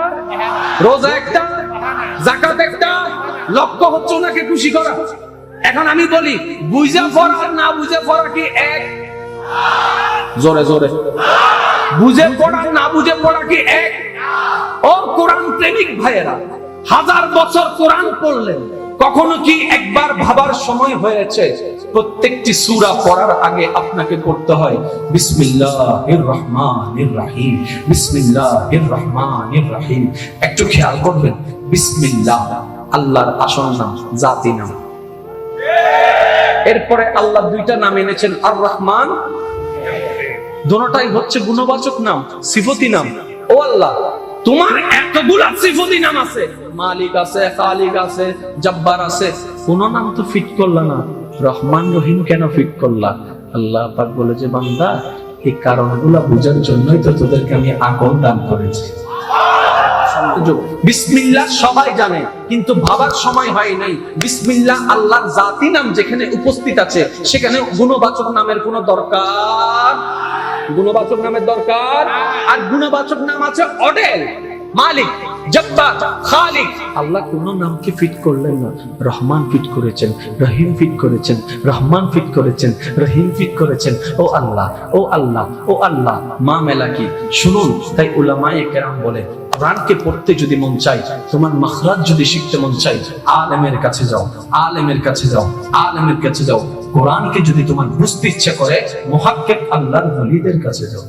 রোজা একটা, যাকাত একটা, লক্ষ্য হচ্ছে ওনাকে খুশি করা। এখন আমি বলি, বুঝে পড়া আর না বুঝে পড়া কি এক? জোরে জোরে, বুঝে পড়া না বুঝে পড়া কি এক? ও কোরআন প্রেমিক ভাইয়েরা, 1000 বছর কোরআন পড়লেন, কখনো কি একবার ভাবার সময় হয়েছে প্রত্যেকটি সূরা পড়ার আগে আপনাকে করতে হয় বিসমিল্লাহির রহমানির রহিম, বিসমিল্লাহির রহমানির রহিম? একটু খেয়াল করবেন, বিসমিল্লাহ আল্লাহর আসল নাম, জাতি নাম। এরপরে আল্লাহ দুইটা নাম এনেছেন, আর রহমান, দুটোটাই হচ্ছে গুণবাচক নাম, সিফতি নাম। ও আল্লাহ, তোমার এতগুলা সিফতি নাম আছে, মালিক আছে, খালিক আছে, জব্বার আছে, কোন নাম তো ফিট করলা না, রহমান রহিম কেন ফিট করলা? আল্লাহ পাক বলে যে বান্দা, এই কারণগুলো বোঝার জন্যই তো তোদেরকে আমি আকল দান করেছি। বিসমিল্লাহ সবাই জানে, কিন্তু ভাবার সময় হয় নাই বিসমিল্লাহ আল্লাহর জাতি নাম যেখানে উপস্থিত আছে সেখানে গুণবাচক নামের কোনো দরকার, গুণবাচক নামের দরকার। আর গুণবাচক নাম আছে অডেল, মালিক, জব্বার, খালিক। আল্লাহ কোন নামকে ফিট করলেন না, রহমান ফিট করেছেন, রহিম ফিট করেছেন, রহমান ফিট করেছেন, রহিম ফিট করেছেন। ও আল্লাহ, ও আল্লাহ, ও আল্লাহ, মা মেলা কি শুনুন। তাই উলামায়ে কেরাম বলে, কোরআনকে পড়তে যদি মন চাই, তোমার মাখরাজ যদি শিখতে মন চাই, আলেমের কাছে যাও, আলেমের কাছে যাও, আলেমের কাছে যাও। কোরআনকে যদি তোমার বুঝতে ইচ্ছা করে, মুহাক্কিক আল্লাহর ওলিদের কাছে যাও।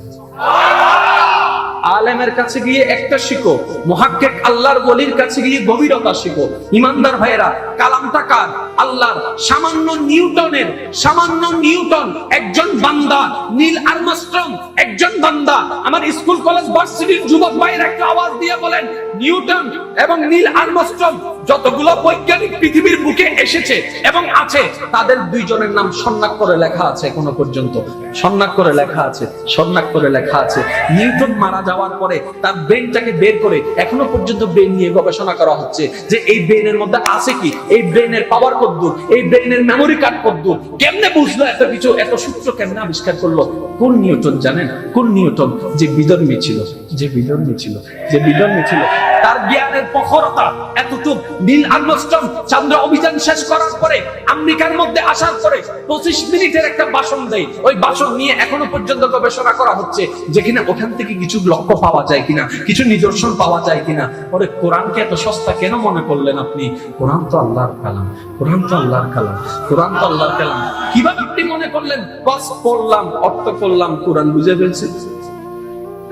আলেমের কাছে গিয়ে একটা শিখো, মুহাক্কিক আল্লাহর ওলির কাছে গিয়ে গভীরতা শিখো। ইমানদার ভাইয়েরা, কালামটা কার? আল্লাহর। সামান্য নিউটনের, সামান্য নিউটন একজন বান্দা, নীল আর্মস্ট্রং একজন বান্দা। আমার স্কুল কলেজ ভার্সিটির যুবক ভাইয়েরা একটা আওয়াজ দিয়ে বলেন, নিউটন এবং নীল আর্মস্ট্রং যতগুলো বৈজ্ঞানিক পৃথিবীর বুকে এসেছে এবং আছে, তাদের দুইজনের নাম স্বর্ণাক্ষরে লেখা আছে, এখনো পর্যন্ত স্বর্ণাক্ষরে লেখা আছে, স্বর্ণাক্ষরে লেখা আছে। নিউটন মারা যাওয়ার পরে তার ব্রেনটাকে বের করে এখনো পর্যন্ত ব্রেন নিয়ে গবেষণা করা হচ্ছে যে এই ব্রেনের মধ্যে আছে কি, এই ব্রেনের পাওয়ার কতদূর, এই ব্রেনের মেমোরি কার্ড কতদূর, কেমনে বুঝলো এত কিছু, এত সূত্র কেমনে আবিষ্কার করলো? কোন নিউটন জানেন? কোন নিউটন? যে বিধর্মী ছিল, যে বিধর্মী ছিল, যে বিধর্মী ছিল। তার জ্ঞানের প্রখরতা এতটুক। নীল আর্মস্ট্রং চন্দ্র অভিযান শেষ করার পরে আমেরিকার মধ্যে আসার পরে 25 মিনিটের একটা ভাষণ দেয়। ওই ভাষণ নিয়ে এখনো পর্যন্ত গবেষণা করা হচ্ছে যেখানে ওখান থেকে কিছু লক্ষ্য পাওয়া যায় কিনা, কিছু নিদর্শন পাওয়া যায় কিনা। পরে কোরআনকে এত সস্তা কেন মনে করলেন আপনি? কোরআন তো আল্লাহর কালাম, কোরআন তো আল্লাহর কালাম, কোরআন তো আল্লাহর কালাম। কিভাবে আপনি মনে করলেন বাস পড়লাম, অর্থ করলাম, কোরআন বুঝে ফেলছি?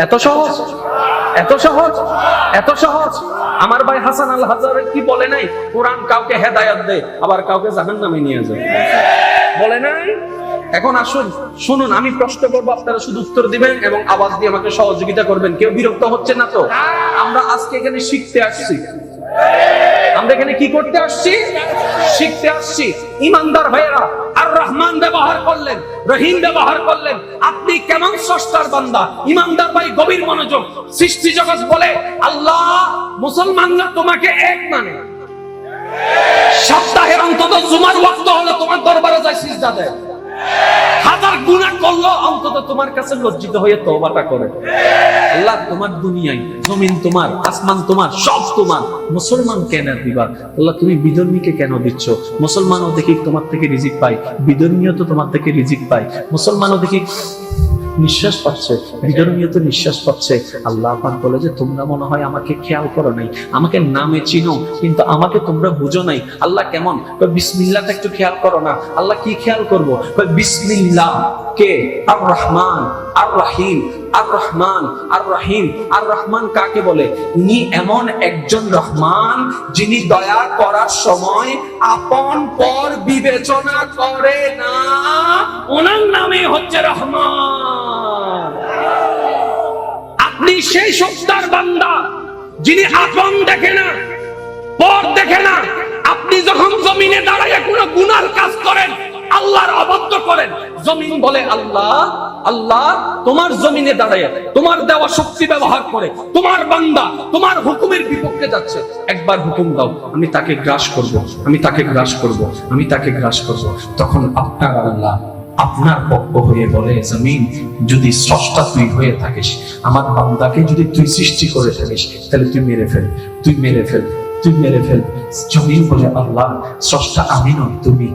এত সহজ, এত সহজ, এত সহজ। আমার ভাই হাসান আল হাজারে কি বলে নাই? কোরআন কাউকে হেদায়েত দেয়, আবার কাউকে জাহান্নামে নিয়ে যায়, বলে নাই? এখন আসুন শুনুন, আমি প্রশ্ন করবো, আপনারা শুধু উত্তর দিবেন এবং আওয়াজ দিয়ে আমাকে সহযোগিতা করবেন। কেউ বিরক্ত হচ্ছে না তো? আমরা আজকে এখানে শিখতে আসছি, আমরা এখানে কি করতে আসছি? শিখতে আসছি। ইমানদার ভাইয়েরা, আর রহমান ব্যবহার করলেন, রহিম ব্যবহার করলেন। আপনি কেমন স্রষ্টার বান্দা? ইমানদার ভাই গভীর মনোযোগ। সৃষ্টি জগৎ বলে আল্লাহ, মুসলমানরা তোমাকে এক মানে। সপ্তাহের অন্তত জুমার ওয়াক্ত হলো তোমার দরবারে যায় সিজদা দেয়। হাজার গুনাহ করলো অন্তত তোমার কাছে লজ্জিত হয়ে তওবাটা করে। আল্লাহ, তোমার দুনিয়ায় জমিন তোমার, আসমান তোমার, সব তোমার, মুসলমান কেন দিবা? আল্লাহ, তুমি বিধর্মীকে কেন দিচ্ছ? মুসলমানও দেখি তোমার থেকে রিজিক পায়, বিধর্মীও তো তোমার থেকে রিজিক পায়। মুসলমানও দেখি নিঃশ্বাস পাচ্ছে, বিধর্মীয় তো নিঃশ্বাস পাচ্ছে। আল্লাহ পাক বলে যে তোমরা মনে হয় আমাকে খেয়াল করো নাই, আমাকে নামে চিনো কিন্তু আমাকে তোমরা বুঝো নাই। আল্লাহ কেমন? বিসমিল্লাহটা একটু খেয়াল করো না। আল্লাহ কি খেয়াল করবো? বিসমিল্লাহ কে? আর রহমান আর রহিম, আর রহমান আর রহিম। আর রহমান কাকে বলে? উনি এমন একজন রহমান যিনি দয়া করার সময় আপন পর বিবেচনা করে না। ওনার নামে হচ্ছে রহমান। আপনি সেই সত্তার বান্দা যিনি আপন দেখে না, পর দেখে না। আপনি যখন জমিনে দাঁড়ায় কোনো গুনার কাজ করেন, আল্লাহর অবাধ্য করেন, জমিন বলে আল্লাহ, আল্লাহ তোমার জমিনে দাঁড়ায় তোমার দেওয়া শক্তি ব্যবহার করে তোমার বান্দা তোমার হুকুমের বিপক্ষে যাচ্ছে, একবার হুকুম দাও, আমি তাকে গ্রাস করব, আমি তাকে গ্রাস করব, আমি তাকে গ্রাস করব। তখন আপনার আল্লাহ আপনার পক্ষ হয়ে বলে, জমিন যদি স্রষ্টা তুই হয়ে থাকিস, আমার বান্দাকে যদি তুই সৃষ্টি করে থাকিস, তাহলে তুই মেরে ফেল, তুই মেরে ফেল, তুই মেরে ফেল। জমিন বলে আল্লাহ, স্রষ্টা আমি নই, তুমি।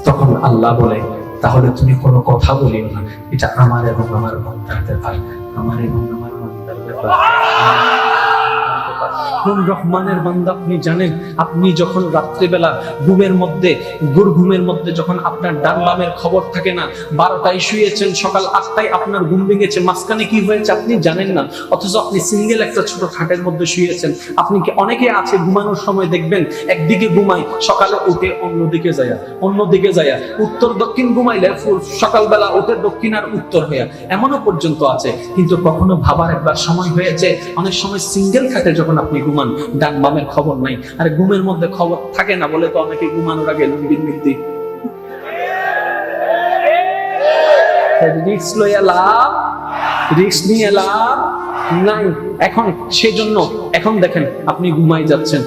তখন আল্লাহ বলে, তাহলে তুমি কোনো কথা বলিও না, এটা আমার এবং আমার বান্দার ব্যাপার, আমার এবং আমার বান্দার ব্যাপার। কোন রহমানের বান্দা আপনি জানেন? আপনি যখন রাত্রিবেলা ঘুমের মধ্যে যখন আপনার ডান বামের খবর থাকে না, 12টায় শুয়েছেন, সকাল 8টায় আপনার ঘুম ভেঙেছে, মাঝখানে কি হয়েছে আপনি জানেন না, অথচ আপনি সিঙ্গেল একটা ছোট খাটের মধ্যে শুয়েছেন। আপনি কি, অনেকে আছে ঘুমানোর সময় দেখবেন একদিকে ঘুমায়, সকালে উঠে অন্যদিকে যায়, উত্তর দক্ষিণ ঘুমাইলে সকালবেলা উঠে দক্ষিণ আর উত্তর হইয়া, এমনও পর্যন্ত আছে। কিন্তু কখনো ভাবার একবার সময় হয়েছে, অনেক সময় সিঙ্গেল খাটে যখন আপনি ঘুমান, ডান বামের খবর নাই। আর ঘুমের মধ্যে খবর থাকে না বলে তো অনেকে ঘুমানোর আগে লুঙ্গির মির্দি রিস্ক লইয়া লাভ, রিস্ক নিয়ে লাভ নাই। এখন সেজন্য এখন দেখেন, আপনি ঘুমাই যাচ্ছেন,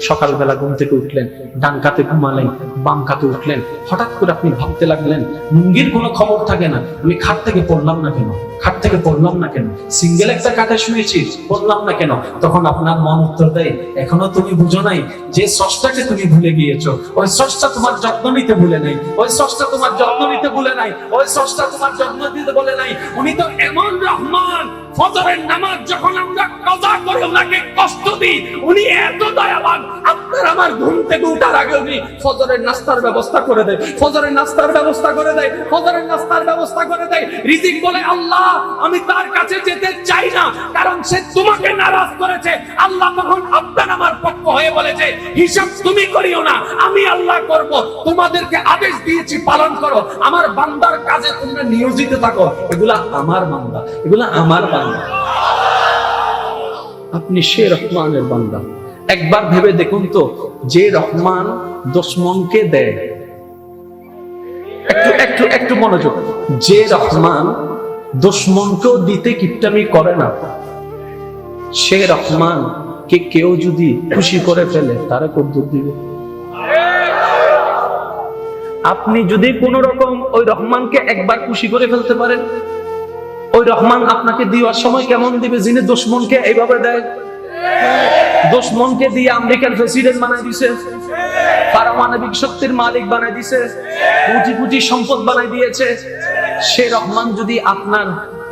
সকালবেলা ঘুম থেকে উঠলেন, ডান কাতে ঘুমালেন, বাম কাতে উঠলেন, হঠাৎ করে আপনি ভাবতে লাগলেন, লুঙ্গির কোনো খবর থাকে না, আমি খাট থেকে পড়লাম না কেন, খাট থেকে পড়লাম না কেন, সিঙ্গেল একটা কাঠে শুয়েছি, পড়লাম না কেন? তখন আপনার মন উত্তর দেয়, এখনো তুমি বুঝো নাই যে স্রষ্টাকে তুমি ভুলে গিয়েছো। ওই স্রষ্টা তোমার যত্ন নিতে ভুলে নাই, ওই স্রষ্টা তোমার যত্ন নিতে ভুলে নাই, ওই স্রষ্টা তোমার যত্ন দিতে বলে নাই। উনি তো এমন রহমান, ফজরের নামাজ যখন আমরা কাজা করে ওনাকে কষ্ট দিই, উনি এত দয়াবান, আপনার আমার ঘুম থেকে উঠার আগে উনি ফজরের নাস্তার ব্যবস্থা করে দেয়, ফজরের নাস্তার ব্যবস্থা করে দেয়, ফজরের নাস্তার ব্যবস্থা করে দেয়। রিজিক বলে আল্লাহ, আমি তার কাছে যেতে চাই না, কারণ সে তোমাকে নারাজ করেছে। আল্লাহ তখন আপনার আমার পক্ষ হয়ে বলেছে, হিসাব তুমি করিও না, আমি আল্লাহ করব, তোমাদেরকে আদেশ দিয়েছি পালন করো, আমার বান্দার কাজে তোমরা নিয়োজিত থাকো। এগুলা আমার বান্দা, এগুলা আমার বান্দা। আপনি সে রহমানের বান্দা। একবার ভেবে দেখুন তো, যে রহমান দুশমনকে দেয়, একটু মনোযোগ, যে রহমান দুশমনকেও দিতে কিপটামি করে না, সে রহমান কে কেউ যদি খুশি করে ফেলে, তারা কদ্দুর দিবে? আপনি যদি কোন রকম ওই রহমানকে একবার খুশি করে ফেলতে পারেন, ওই রহমান আপনাকে দেওয়ার সময় কেমন দিবে? যিনি দুশমনকে এইভাবে দেয়, দুশমনকে দিয়ে আমেরিকার প্রেসিডেন্ট বানাই দিছে, পারমাণবিক শক্তির মালিক বানাই দিছে, কোটি কোটি সম্পদ বানাই দিয়েছে। সে রহমান যদি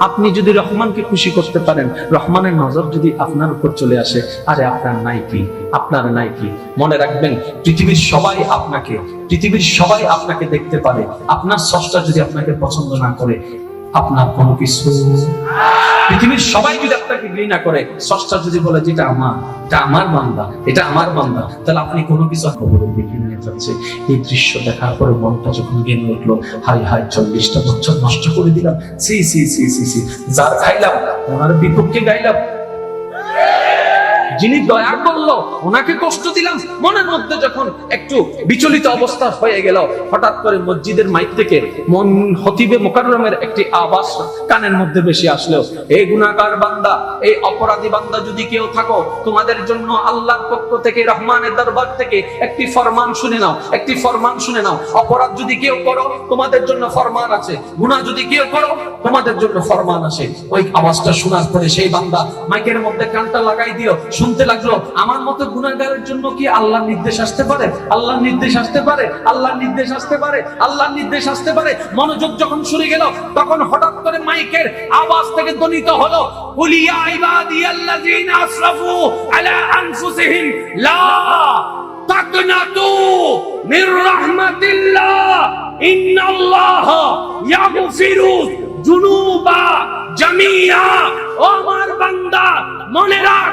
আপনি যদি রহমানকে খুশি করতে পারেন, রহমানের নজর যদি আপনার উপর চলে আসে, আরে আপনার নাই কি, আপনার নাই কি? মনে রাখবেন, পৃথিবীর সবাই আপনাকে দেখতে পারে, আপনার স্রষ্টা যদি আপনাকে পছন্দ না করে, আপনার কোনো কিছু, পৃথিবীর সবাই যদি আপনাকে ঘৃণা করে, স্রষ্টা যদি বলে যেটা আমার বান্দা, এটা আমার বান্দা, তাহলে আপনি কোনো কিছু খবরের দিকে নিয়ে যাচ্ছে। এই দৃশ্য দেখার পরে মনটা যখন গেমে উঠলো, হাই 40টা বছর নষ্ট করে দিলাম, সি সি সি সি সি, যার খাইলাম ওনার বিপক্ষে গাইলাম। যিনি দয়া করলো ওনাকে কষ্ট দিলাম। মনের মধ্যে যখন একটু বিচলিত অবস্থা হয়ে গেল, হঠাৎ করে মসজিদের মাইক থেকে খতিবে মুকাররমের একটি আওয়াজ কানের মধ্যে বেশি আসলো, এই গুনাহগার বান্দা, এই অপরাধী বান্দা যদি কেউ থাকো, তোমাদের জন্য আল্লাহর পক্ষ থেকে, রহমানের দরবার থেকে একটি ফরমান শুনে নাও, একটি ফরমান শুনে নাও। অপরাধ যদি কেউ করো তোমাদের জন্য ফরমান আছে, গুনাহ যদি কেউ করো তোমাদের জন্য ফরমান আছে। ওই আওয়াজটা শোনার পরে সেই বান্দা মাইকের মধ্যে কানটা লাগাই দিও, শুনতে লাগলো। আমার মতো গুনাহগারের জন্য কি আল্লাহর নির্দেশ আসতে পারে? আল্লাহর নির্দেশ আসতে পারে, আল্লাহর নির্দেশ আসতে পারে, আল্লাহর নির্দেশ আসতে পারে। মনোযোগ যখন শুনে গেল, তখন হঠাৎ করে মাইকের আওয়াজ থেকে ধ্বনিত হলো, কুলিয়া ইবাদিয়াল্লাযিনা আসরাফু আলা আনফুসিহিম লা তাকনাতু মির রাহমাতিল্লাহ ইন্নাল্লাহা ইয়াগফিরু যুনুবা জামিয়া। ও আমার বান্দা, মনে রাখ,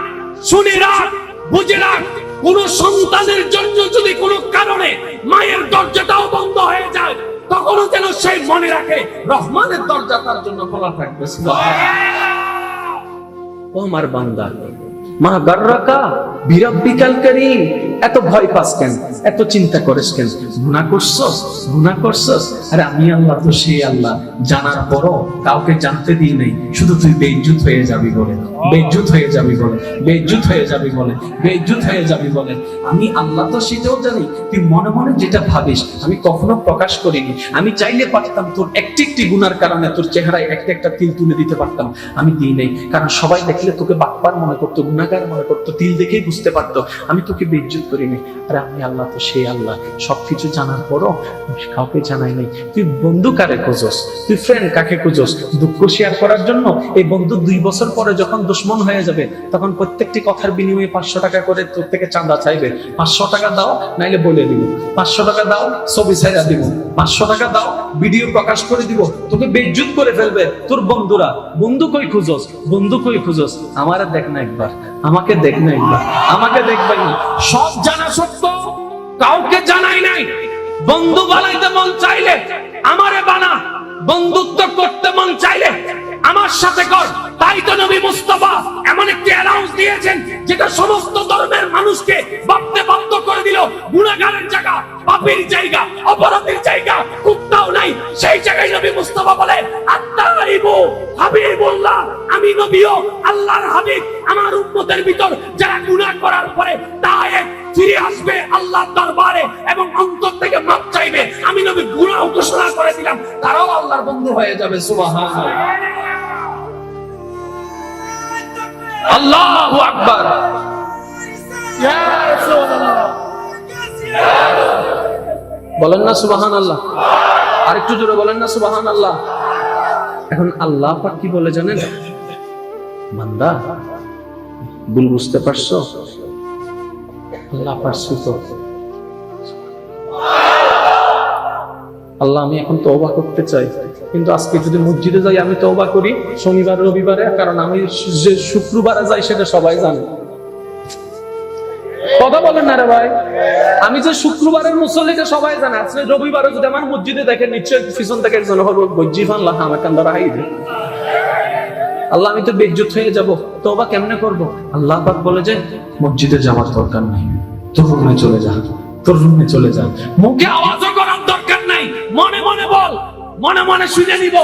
শুনে রাখ, বুঝে রাখ, কোন সন্তানের জন্য যদি কোনো কারণে মায়ের দরজাটাও বন্ধ হয়ে যায়, তখনও যেন সেই মনে রাখে রহমানের দরজা তার জন্য খোলা থাকবে। ও আমার বান্দা, মা গাররাকা বিরাব্বিকাল কারীম, এত ভয় পাস কেন, এত চিন্তা করিস কেন? গুনাহ করছস, গুনাহ করছস। আরে আমি আল্লাহ তো সেই আল্লাহ, জানার পরও কাউকে জানতে দিই নাই, শুধু তুই বেইজ্জত হয়ে যাবি বলে, বেইজ্জত হয়ে যাবি বলে, বেইজ্জত হয়ে যাবি বলে, বেইজ্জত হয়ে যাবি বলে। আমি আল্লাহ তো সেটাও জানি, তুই মনে মনে যেটা ভাবিস আমি কখনো প্রকাশ করিনি। আমি চাইলে পারতাম তোর একটি একটি গুনার কারণে তোর চেহারায় একটা একটা তিল তুলে দিতে পারতাম, আমি দিই নাই। কারণ সবাই দেখলে তোকে বাপ্পার মনে করতো, গুনাহগার মনে করতো, তিল দেখেই বুঝতে পারতো আমি তোকে বেইজ্জত করিনি। আরে আমি আল্লাহ তো সেই আল্লাহ, সবকিছু জানার পরও কাউকে জানাই নাই। তুই বন্ধু কারে খোঁজস, তুই ফ্রেন্ড কাকে খোঁজস? দুঃখ শেয়ার করার জন্য। এই বন্ধু 2 বছর পরে যখন দুশ্মন হয়ে যাবে, তখন প্রত্যেকটি কথার বিনিময়ে 500 টাকা করে তোর থেকে চাঁদা চাইবে। 500 টাকা দাও, নাইলে বলে দিব। 500 টাকা দাও, ছবি ছাইরা দিব। 500 টাকা দাও, ভিডিও প্রকাশ করে দিব। তোকে বেইজ্জত করে ফেলবে তোর বন্ধুরা। বন্ধু কই খুঁজস, বন্ধু কই খুঁজস? আমারে দেখ না একবার, আমাকে দেখ না একবার, আমাকে দেখবেন না। সব জানা সত্ত্বেও কাউকে জানাই নাই। বন্ধু বানাইতে মন চাইলে আমারে বানা, বন্ধুত্ব করতে মন চাইলে আমার সাথে কর। তাই তো নবী মুস্তাফা এমন একটি অ্যানাউন্স দিয়েছেন যেটা সমস্ত ধর্মের মানুষকে ভাবতে বাধ্য করে দিল। গুনাহগারের জায়গা, পাপীর জায়গা, অপরাধের জায়গা কোথাও নাই। সেই জায়গায় নবী মুস্তাফা বলেন, আত্তাইবু হাবিবুল্লাহ, আমি নবীও আল্লাহর হাবিব। আমার উম্মতের ভিতর যারা গুনাহ করার পরে তায়েব ফিরে আসবে আল্লাহর দরবারে এবং অন্তর থেকে মাপ চাইবে, আমি নবী গুনাহ ঘোষণা করে দিলাম, তারাও আল্লাহর বন্ধু হয়ে যাবে। সুবহানাল্লাহ, আল্লাহু আকবার, ইয়া রাসূলুল্লাহ। বলেন না সুবহানাল্লাহ, আরেকটু জোরে বলেন না সুবহানাল্লাহ। এখন আল্লাহ পাক কি বলে জানেন? বান্দা ভুল বুঝতে পারছো? আল্লাহ পারছো তো। আল্লাহ আমি এখন তওবা করতে চাই, কিন্তু আজকে যদি মসজিদে যাই আমি তওবা করি শনিবার রবিবারে, কারণ আমি যে শুক্রবারে যাই সেটা সবাই জানে। কথা বলেন না রে ভাই, আমি যে শুক্রবারের মুসল্লিটা সবাই জানে। আজকে রবিবারে যদি আমার মসজিদে দেখেন, নিশ্চয় পিছন থেকে একজন হবে বজ্জিফান লাহ আমার কান্দা রাহাই দে। আল্লাহ আমি তো বেইজ্জত হয়ে যাব, তওবা কেমনে করব? আল্লাহ পাক বলে যে মসজিদে যাওয়ার দরকার নাই, তোর রুমে চলে যা, তোর রুমে চলে যা। মুখে আওয়াজও করার দরকার নাই, মনে মনে বল, মনে মনে শুনে নিব।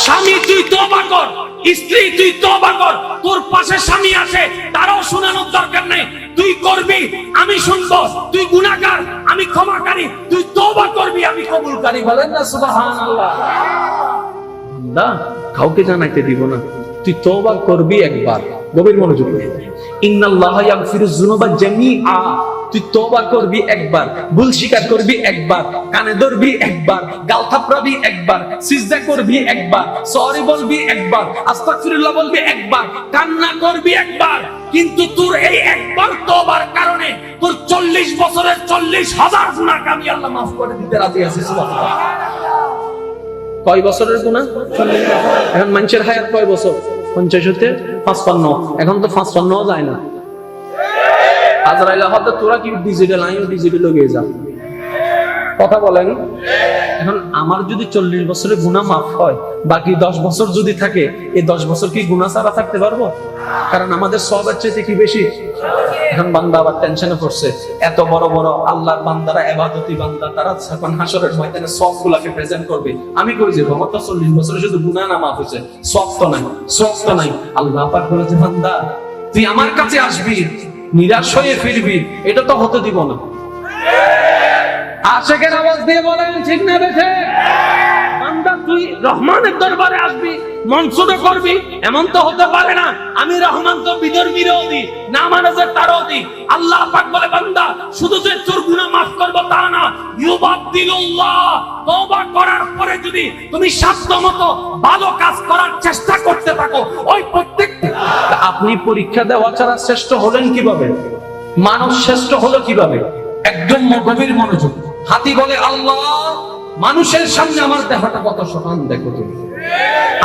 স্বামী তুই তওবা কর, স্ত্রী তুই তওবা কর, তোর পাশে স্বামী আছে তারাও শোনানোর দরকার নাই, তুই করবি আমি শুনবো। তুই গুনাহগার আমি ক্ষমাকারী, তুই তওবা করবি আমি কবুলকারী। বলেন না সুবহানাল্লাহ। না, কাউকে জানাইতে দিব না, তুই তওবা করবি একবার। গভীর মনোযোগ, ইন্নাল্লাহা ইয়াগফিরুয যুনুবা জামিআ। তুই তওবা করবি একবার, ভুল স্বীকার করবি একবার, কানে ধরবি একবার, গাল থাপড়াবি একবার, সিজদা করবি একবার, সরি বলবি একবার, আস্তাগফিরুল্লাহ বলবি একবার, কান্না করবি একবার। কিন্তু তোর এই একবার তওবার কারণে তোর 40 বছরের 40,000 গুনাহ আমি আল্লাহ মাফ করে দিতে রাজি আছি। সুবহানাল্লাহ। কয় বছরের গুনাহ? 40 বছর। এখন মানুষের হায়াত কয় বছর? 50 হতে 55। এখন তো 55ও যায় না। আজরাইল হতে তোরা কি ডিজিটাল, আইও ডিজিটাল হয়ে যা। কথা বলেন। এখন আমার যদি 40 বছরে গুনাহ মাফ হয়, বাকি 10 বছর যদি থাকে, এই 10 বছর কি গুনাহ ছাড়া থাকতে পারবো? কারণ আমাদের সওয়াবের চাইতে কি বেশি? এখন বান্দা আবার টেনশনে পড়ছে, এত বড় বড় আল্লাহর বান্দারা, ইবাদতি বান্দা, তারা যখন হাসরের ময়দানে সওয়াবগুলোকে প্রেজেন্ট করবে, আমি কই যে আমার তো 40 বছরে শুধু গুনাহ না মাফ হয়েছে, সওয়াব তো নাই, সওয়াব তো নাই। আল্লাহ পাক বলেছে, বান্দা তুই আমার কাছে আসবি, নিরাশ হয়ে ফিরবি, এটা তো হতে দিব না। আশেকের আওয়াজ দিয়ে বলেন, ঠিক না বেঠে? বান্দা তুই রহমানের দরবারে আসবি, মনসুদ করবি, এমন তো হতে পারে না। আমি রহমান তো বিদর বিরোধী, নামাজের তারোধী। আল্লাহ পাক বলে, বান্দা শুধু যে তোর গুনাহ মাফ করব তা না, ইউবাদদিলুল্লাহ, তওবা করার পরে যদি তুমি সাধ্যমতো ভালো কাজ করার চেষ্টা করতে থাকো, ওই প্রত্যেকটা। আপনি পরীক্ষা দেওয়া ছাড়া শ্রেষ্ঠ হলেন কিভাবে? মানুষ শ্রেষ্ঠ হলো কিভাবে? একদম গভীর মনোযোগ। হাতি বলে, আল্লাহ মানুষের সামনে আমার দেহটা কত সমান দেখো তুমি।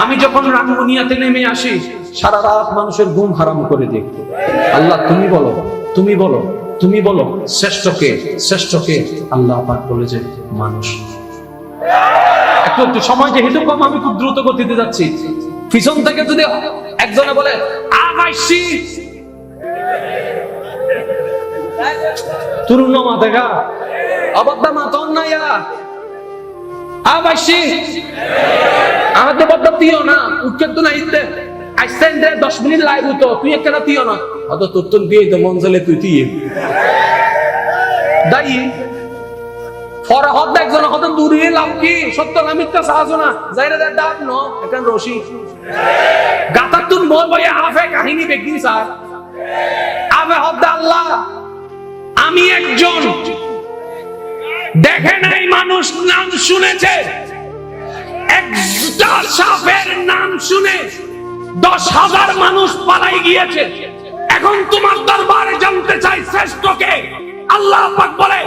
আমি যখন রাঙ্গুনিয়াতে নেমে আসি, সারা রাত মানুষের ঘুম হারাম করে দিই। আল্লাহ তুমি বলো, তুমি বলো, তুমি বলো শ্রেষ্ঠ কে? শ্রেষ্ঠ কে? আল্লাহ পাক বলে যে মানুষ। একটু সময় যেহেতু কম, আমি খুব দ্রুত গতিতে যাচ্ছি। পিছন থেকে যদি একজনে বলে আগাইছি তুরুন্ন মাথা অবদ্ধা মাতন নাইয়া আবাইছি আমাকে বদ্ধ দিও না, উঠকে তো নাইতে আইসেন দে 10 মিনিট লাইভ হতো, তুই একটা দিও না, অত তোর দিয়ে তো মঞ্জলে তুই দিয়ে দাই ফরহদ একজন হত দূরে লাভ কি সত্য নামিতটা সাহায্য না যাইরে দে ডাক ন এখন রশি গাতার তুন বল বই আফে কাহিনী বেগিন স্যার আবে হদ আল্লাহ আমি একজন দেখে নাই মানুষ নাম শুনেছে, একটা সাপের নাম শুনে 10,000 মানুষ পালাই গিয়েছে। এখন তোমার দরবারে জানতে চাই শ্রেষ্ঠ কে? আল্লাহ পাক বলে,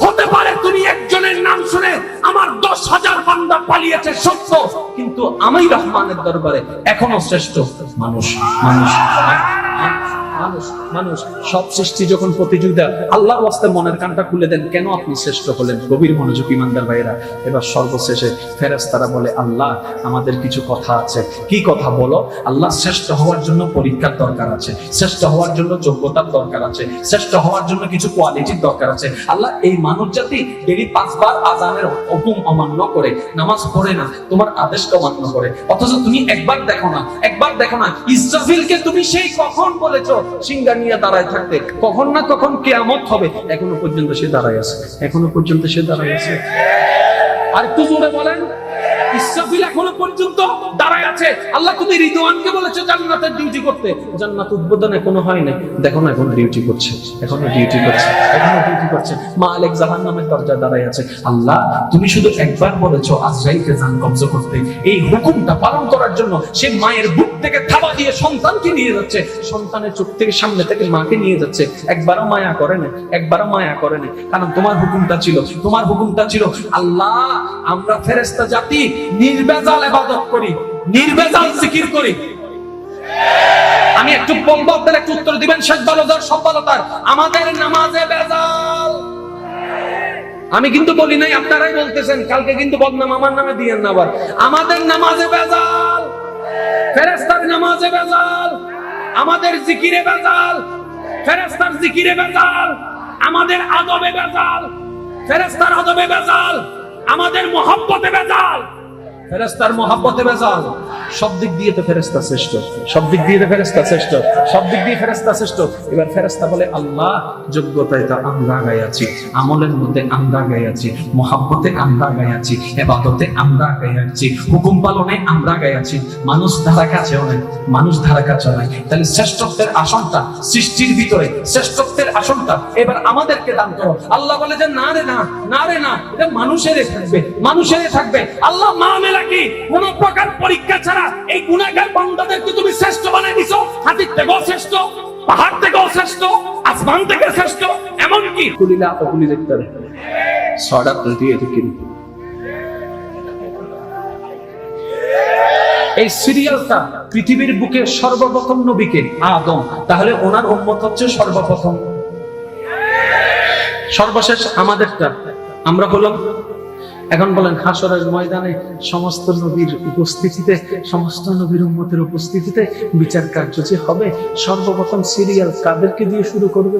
হতে পারে তুমি একজনের নাম শুনে আমার 10,000 বান্দা পালিয়েছে সত্য, কিন্তু আমি রহমানের দরবারে এখনো শ্রেষ্ঠ মানুষ। মানুষ মানুষ মানুষ সব সৃষ্টি যখন প্রতিযোগিতা, আল্লাহর ওয়াস্তে মনের কানটা খুলে দেন, কেন আপনি শ্রেষ্ঠ হলেন? গভীর মনোযোগ ইমানদার ভাইরা। এবার সর্বশেষে ফেরেশতারা বলে, আল্লাহ আমাদের কিছু কথা আছে। কি কথা বলো? আল্লাহ শ্রেষ্ঠ হওয়ার জন্য পরীক্ষার দরকার আছে, শ্রেষ্ঠ হওয়ার জন্য যোগ্যতার দরকার আছে, শ্রেষ্ঠ হওয়ার জন্য কিছু কোয়ালিটির দরকার আছে। আল্লাহ এই মানব জাতি ডেলি 5 বার আযানের হুকুম অমান্য করে, নামাজ পড়ে না, তোমার আদেশকে অমান্য করে, অথচ তুমি একবার দেখো না, একবার দেখো না ইসরাফিলকে তুমি সেই কখন বলেছো সিংহা নিয়ে দাঁড়ায় থাকতে, কখন না কখন কিয়ামত হবে, এখনো পর্যন্ত সে দাঁড়ায় আছে, এখনো পর্যন্ত সে দাঁড়ায় আছে। আর একটু জোরে বলেন, ইসরাফিল এখনো পর্যন্ত দাঁড়ায় আছে। আল্লাহ তুমি রিদওয়ানকে বলেছো জান্নাতের ডিউটি করতে, জান্নাত উদ্বোধন এখনো হয় না, দেখো না এখনো ডিউটি করছে, এখনো ডিউটি করছে, এখনো ডিউটি করছে। মালিক জাহান্নামের দরজায় দাঁড়ায় আছে। আল্লাহ তুমি শুধু একবার বলেছো আজরাইলকে জান কবজ করতে, এই হুকুমটা পালন করার জন্য সে মায়ের বুক থেকে থাবা দিয়ে সন্তানকে নিয়ে যাচ্ছে, সন্তানের চোখ থেকে সামনে থেকে মাকে নিয়ে যাচ্ছে। একবারও মায়া করে না, একবারও মায়া করে না, কারণ তোমার হুকুমটা ছিল, তোমার হুকুমটা ছিল আল্লাহ আমরা ফেরেশতা জাতি নির্বেজাল ইবাদত করি, নির্বেজাল জিকির করি। আমি একটু বলবো, আপনারা একটু উত্তর দিবেন, শেষ ভালোদার সব ভালোদার। আমাদের নামাজে বেজাল। আমি কিন্তু বলি নাই, আপনারাই বলতেছেন, কালকে কিন্তু বদনাম আমার নামে দিয়েন না আবার। আমাদের নামাজে বেজাল, ফেরেশতার নামাজে বেজাল, আমাদের জিকিরে বেজাল, ফেরেশতার জিকিরে বেজাল, আমাদের আদবে বেজাল, ফেরেশতার আদবে বেজাল, আমাদের মহব্বতে বেজাল, ফেরেশতার মহব্বতে বেজাল। সব দিক দিয়ে তো ফেরেশতা শ্রেষ্ঠ, সব দিক দিয়ে তো ফেরেশতা শ্রেষ্ঠ, সব দিক দিয়ে ফেরেশতা শ্রেষ্ঠ। এবার ফেরেশতা বলে, আল্লাহ যোগ্যতায় তো আমরা গায়াছি, আমলের মধ্যে আমরা গায়াছি, মহব্বতে আমরা গায়াছি, ইবাদতে আমরা গায়াছি, হুকুম পালনে আমরা গায়াছি। মানুষ ধারা কাছেও নাই, মানুষ ধারা কাছেও নাই। তাহলে শ্রেষ্ঠত্বের আসনটা সৃষ্টির ভিতরে, শ্রেষ্ঠত্বের আসনটা এবার আমাদেরকে দান করো। আল্লাহ বলে যে না রে না, না রে না, এটা মানুষেরই থাকবে, মানুষেরই থাকবে। আল্লাহ মামেলা কি কোন প্রকার পরীক্ষা ছাড়া এই গুনাহগার বান্দাদেরকে তুমি শ্রেষ্ঠ বানাই দিছো। হাতির থেকেও শ্রেষ্ঠ, পাহাড় থেকেও শ্রেষ্ঠ, আসমান থেকে শ্রেষ্ঠ, এমন কি কুলিলা অকুলি দেখতে ছড়া দিয়ে দেখি। এই সিরিয়ালটা পৃথিবীর বুকে সর্বপ্রথম নবীকে আদম, তাহলে ওনার উম্মত হচ্ছে সর্বপ্রথম, সর্বশেষ আমাদেরটা। আমরা হলাম। এখন বলেন, হাসরের ময়দানে সমস্ত নবীর উপস্থিতিতে, সমস্ত নবীর উম্মতের উপস্থিতিতে বিচার কার্য যে হবে, সর্বপ্রথম সিরিয়াল কাদেরকে দিয়ে শুরু করবে?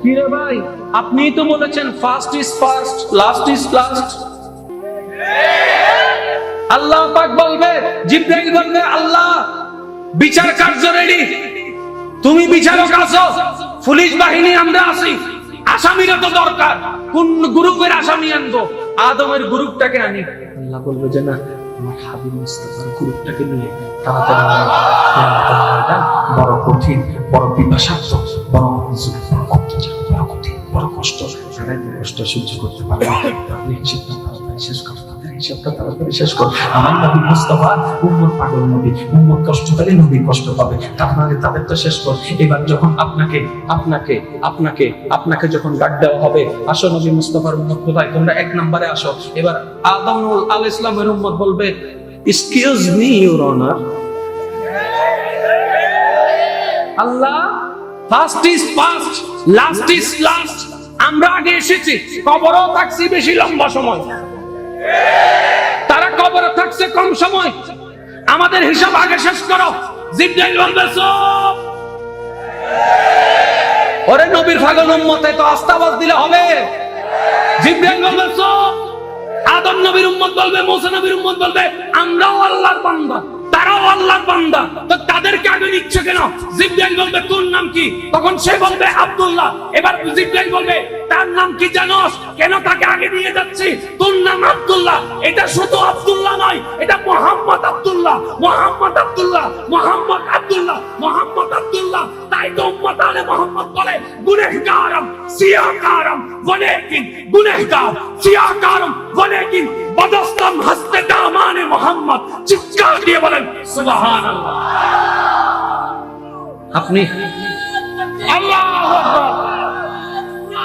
কি রে ভাই, আপনিই তো বলেছেন first is first, last is last. Allah পাক বলবে, জিবরাইল বলবে, আল্লাহ বিচার কার্য রেডি, তুমি বিচারক আছো, পুলিশ বাহিনী আমরা আছি, আসামিরা তো দরকার, কোন গ্রুপের আসামি আনবো? আদমের গ্রুপটাকে আনি। আল্লাহ বলবে যে না, আমার হাবিব মুস্তাফার গ্রুপটাকে নিয়ে তাড়াতাড়ি। বড় কঠিন, বড় পিপাসার্থ, বড় অত্যাচার, বড় কঠিন, বড় কষ্ট, যারা কষ্ট সহ্য করতে পারে আপনি হিসেবটা তাড়াতাড়ি শেষ করতে, হিসাবটা তাড়াতাড়ি শেষ কর। আমার নবী মুস্তাফা উম্মত পাগল নবী, উম্মত কষ্ট পেলে নবী কষ্ট পাবে, তারপরে তাদের তো শেষ কর। এবার যখন আপনাকে আপনাকে আপনাকে আপনাকে যখন ডাক দেওয়া হবে, আসো নবী মুস্তাফার উম্মত কোথায়, তোমরা এক নম্বরে আসো। এবার আদম আলাইহিস সালামের উম্মত বলবে, excuse me your honour, Allah first is first, last is last, আমরা আগে এসেছি, কবরও থাকছি বেশি লম্বা সময়, তারা কবরে থাকছে কম সময়, আমাদের হিসাব আগে শেষ করো। জিবরাইল বলবে, চুপ। ওরে নবীর পাগল উম্মতে তো আস্তাবাদ দিলে হবে। জিবরাইল বলবে, চুপ। আদম নবীর উম্মত বলবে, মুসা নবীর উম্মত বলবে, আমরাও আল্লাহর বান্দা, তারাও আল্লাহর বান্দা, তো তাদেরকে আগে নিচ্ছে কেন? জিবরাইল বলবে, তোর নাম কি? তখন সে বলবে, আব্দুল্লাহ। এবার জিবরাইল বলবে, তার নাম কি জানোস? কেন তাকে আগে নিয়ে যাচ্ছি? তোর নাম আব্দুল্লাহ। এটা শুধু আব্দুল্লাহ নয়, এটা মুহাম্মদ আব্দুল্লাহ, মুহাম্মদ আব্দুল্লাহ, মুহাম্মদ আব্দুল্লাহ, মুহাম্মদ আব্দুল্লাহ। তাই তো উম্মত আলে মুহাম্মদ বলে, গুনাহগারম সিয়াকারম ওয়ালাকিন, গুনাহগার সিয়াকারম ওয়ালাকিন বদস্তম হস্তে দামানে মুহাম্মদ। চিৎকার দিয়ে বলেন সুবহানাল্লাহ। আপনি আল্লাহু আকবার,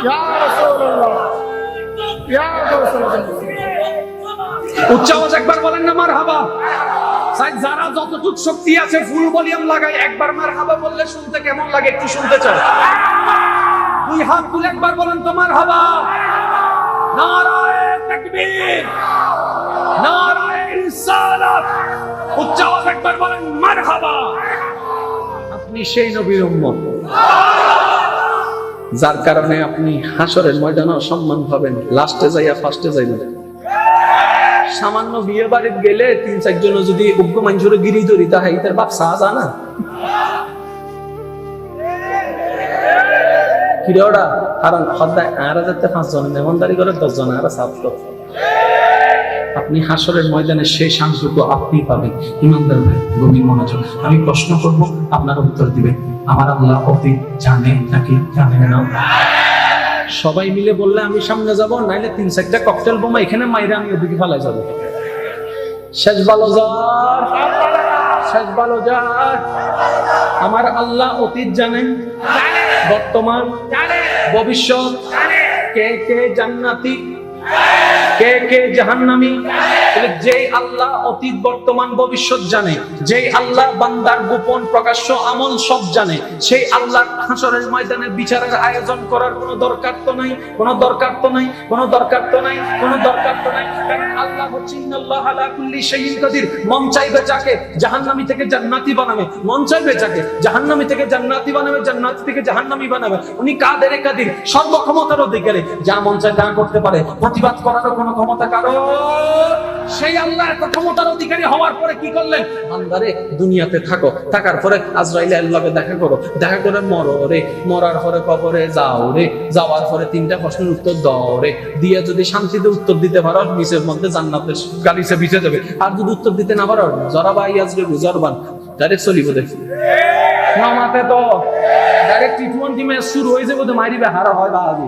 ইয়া রাসূলুল্লাহ, ইয়া রাসূলুল্লাহ। উচ্চ আওয়াজ একবার বলেন না মারহাবা। সাইড যারা যতটুকু শক্তি আছে ফুল ভলিউম লাগাই, একবার মারহাবা বললে শুনতে কেমন লাগে একটু শুনতে চাই। দুই হাত তুলে একবার বলেন তো মারহাবা। নারায়ে তাকবীর, নারায়ে রিসালাত। উচ্চ আওয়াজ একবার বলেন মারহাবা। আপনি সেই নবীর উম্মত যার কারণে আপনি হাসরের ময়দানে সম্মান পাবেন, লাস্টে যাইয়া ফার্স্টে যাইবেন। সামান্য বিয়ে বাড়িতে গেলে ৩-৪ জন যদি উগ্র মানুষের গিরি ধরি, তাহলে তার বাপ সাজা না কিরে ওরা, কারণ সদায় আরা যাতে ৫ জন মেহমানদারি করে, ১০ জন আরা ছাত্র। আপনি হাসরের ময়দানে সেই শান্তিটুকু আপনি পাবেন। ইমানদার ভাই, গভীর মনোযোগ, আমি প্রশ্ন করব, আপনারা উত্তর দিবেন। আমার আল্লাহ অতীত জানে নাকি জানে না? সবাই মিলে বললে আমি সামনে যাব, নাইলে ৩-৪টা ককটেল বোমা এখানে মাইরে আমি ওদিকে ফেলাই যাব। শেষ ভালো যার, শেষ ভালো যার। আমার আল্লাহ অতীত জানেন, বর্তমান, ভবিষ্যৎ। কে কে জান্নাতি, কে কে জাহান্নামী? যেই আল্লাহ অতীত বর্তমান ভবিষ্যৎ জানে, যেই আল্লাহ বান্দার গোপন প্রকাশ্য আমল সব জানে, সেই আল্লাহ হাসরের ময়দানে বিচারের আয়োজন করার কোনো দরকার তো নাই, কোনো দরকার তো নাই, কোনো দরকার তো নাই, কোনো দরকার তো নাই। কারণ আল্লাহ হচ্ছেন ইন্নাল্লাহা আলা কুল্লি শাইইন কাদির। মন চাইবে যাকে জাহান্নামী থেকে জান্নাতি বানাবে, মন চাইবে যাকে জাহান্নামী থেকে জান্নাতি বানাবে, জান্নাতি থেকে জাহান্নামী বানাবে। উনি কাদের কাদির, সর্বক্ষমতার অধিকারী, যা মন চায় তা করতে পারে, প্রতিবাদ করারও কোনো ক্ষমতা কারো। সেই আল্লাহ এত ক্ষমতার অধিকারী হওয়ার পরে কি করলেন? বান্দারে দুনিয়াতে থাকো, থাকার পরে আজরাইল আল্লাহকে দেখা করো, দেখা করে মরো রে, মরার পরে কবরে যাও রে, যাওয়ার পরে 3টা প্রশ্নের উত্তর দাও রে, দিয়ে যদি শান্তিতে উত্তর দিতে পারো নিচের মধ্যে জান্নাতের গালিসে বিছে যাবে। আর যদি উত্তর দিতে না পারো, জরাবা ইয়াজরে গুজরবান, ডাইরেক্ট চলিব দেখি নামাতে তো ডাইরেক্ট টি20 ম্যাচ শুরু হয়ে যাবে, তো মারিবে হারা হয় বাজি।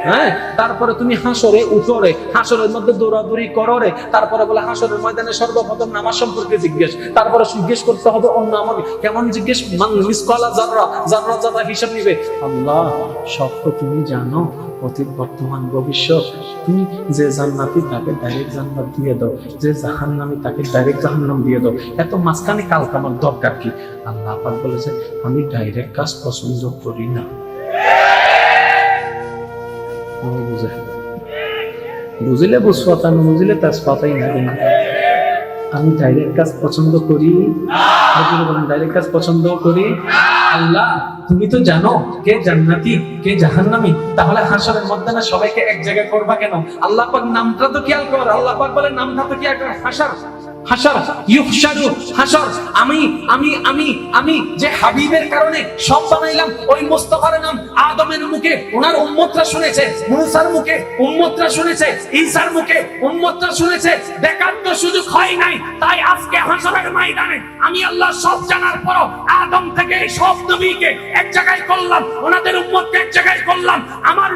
হ্যাঁ, তারপরে তুমি হাসরে উঠরে, হাসরের মধ্যে দৌড়াদৌড়ি কররে, তারপরে বলে হাসরের ময়দানে সর্বপ্রথম নামাজ সম্পর্কে জিজ্ঞেস, তারপরে জিজ্ঞেস করতে হবে অন্য আমল। কেমন জিজ্ঞেস? মান মিসকালা যাররা, যাররা যারা হিসাব নিবে। আল্লাহ সব তো তুমি জানো, অতীত বর্তমান ভবিষ্যৎ। তুমি যে জান্নাতি তাকে ডাইরেক্ট জান্নাত দিয়ে দাও, যে জাহান্নামী তাকে ডাইরেক্ট জাহান্নাম দিয়ে দাও, এত মাঝখানে কালকামার দরকার কি? আল্লাহ পাক বলেছে আমি ডাইরেক্ট কাজ পছন্দ করি না। বুঝিলে বুঝপাতা, না বুঝিলে তেজপাতাই না। আমি ডাইরেক্ট কাজ পছন্দ করি, ডাইরেক্ট কাজ পছন্দ করি। আল্লাহ তুমি তো জানো কে জান্নাতি কে জাহান্নামী, তাহলে হাসরের মধ্যে না সবাইকে এক জায়গায় করবা কেন? আল্লাহ পাক নামটা তো খেয়াল কর, আল্লাহ পাক বলে নামটা তো খেয়াল কর। হাসর, হাসর, ইউহশারু, হাসর। আমি আমি আমি আমি যে হাবিবের কারণে সব বানাইলাম, ওই মুস্তাফার নাম আদমের মুখে ওনার উম্মতরা শুনেছে, মুসার মুখে উম্মতরা শুনেছে, ঈসার মুখে উম্মতরা শুনেছে, দেখার তো সুযোগ হয় নাই। তাই আজকে হাসরের ময়দানে আমি আল্লাহ সব জানার পরও আদম থেকে সব নবীকে এক জায়গায় করলাম, ওনাদের উম্মতকে এক জায়গায় করলাম, আমার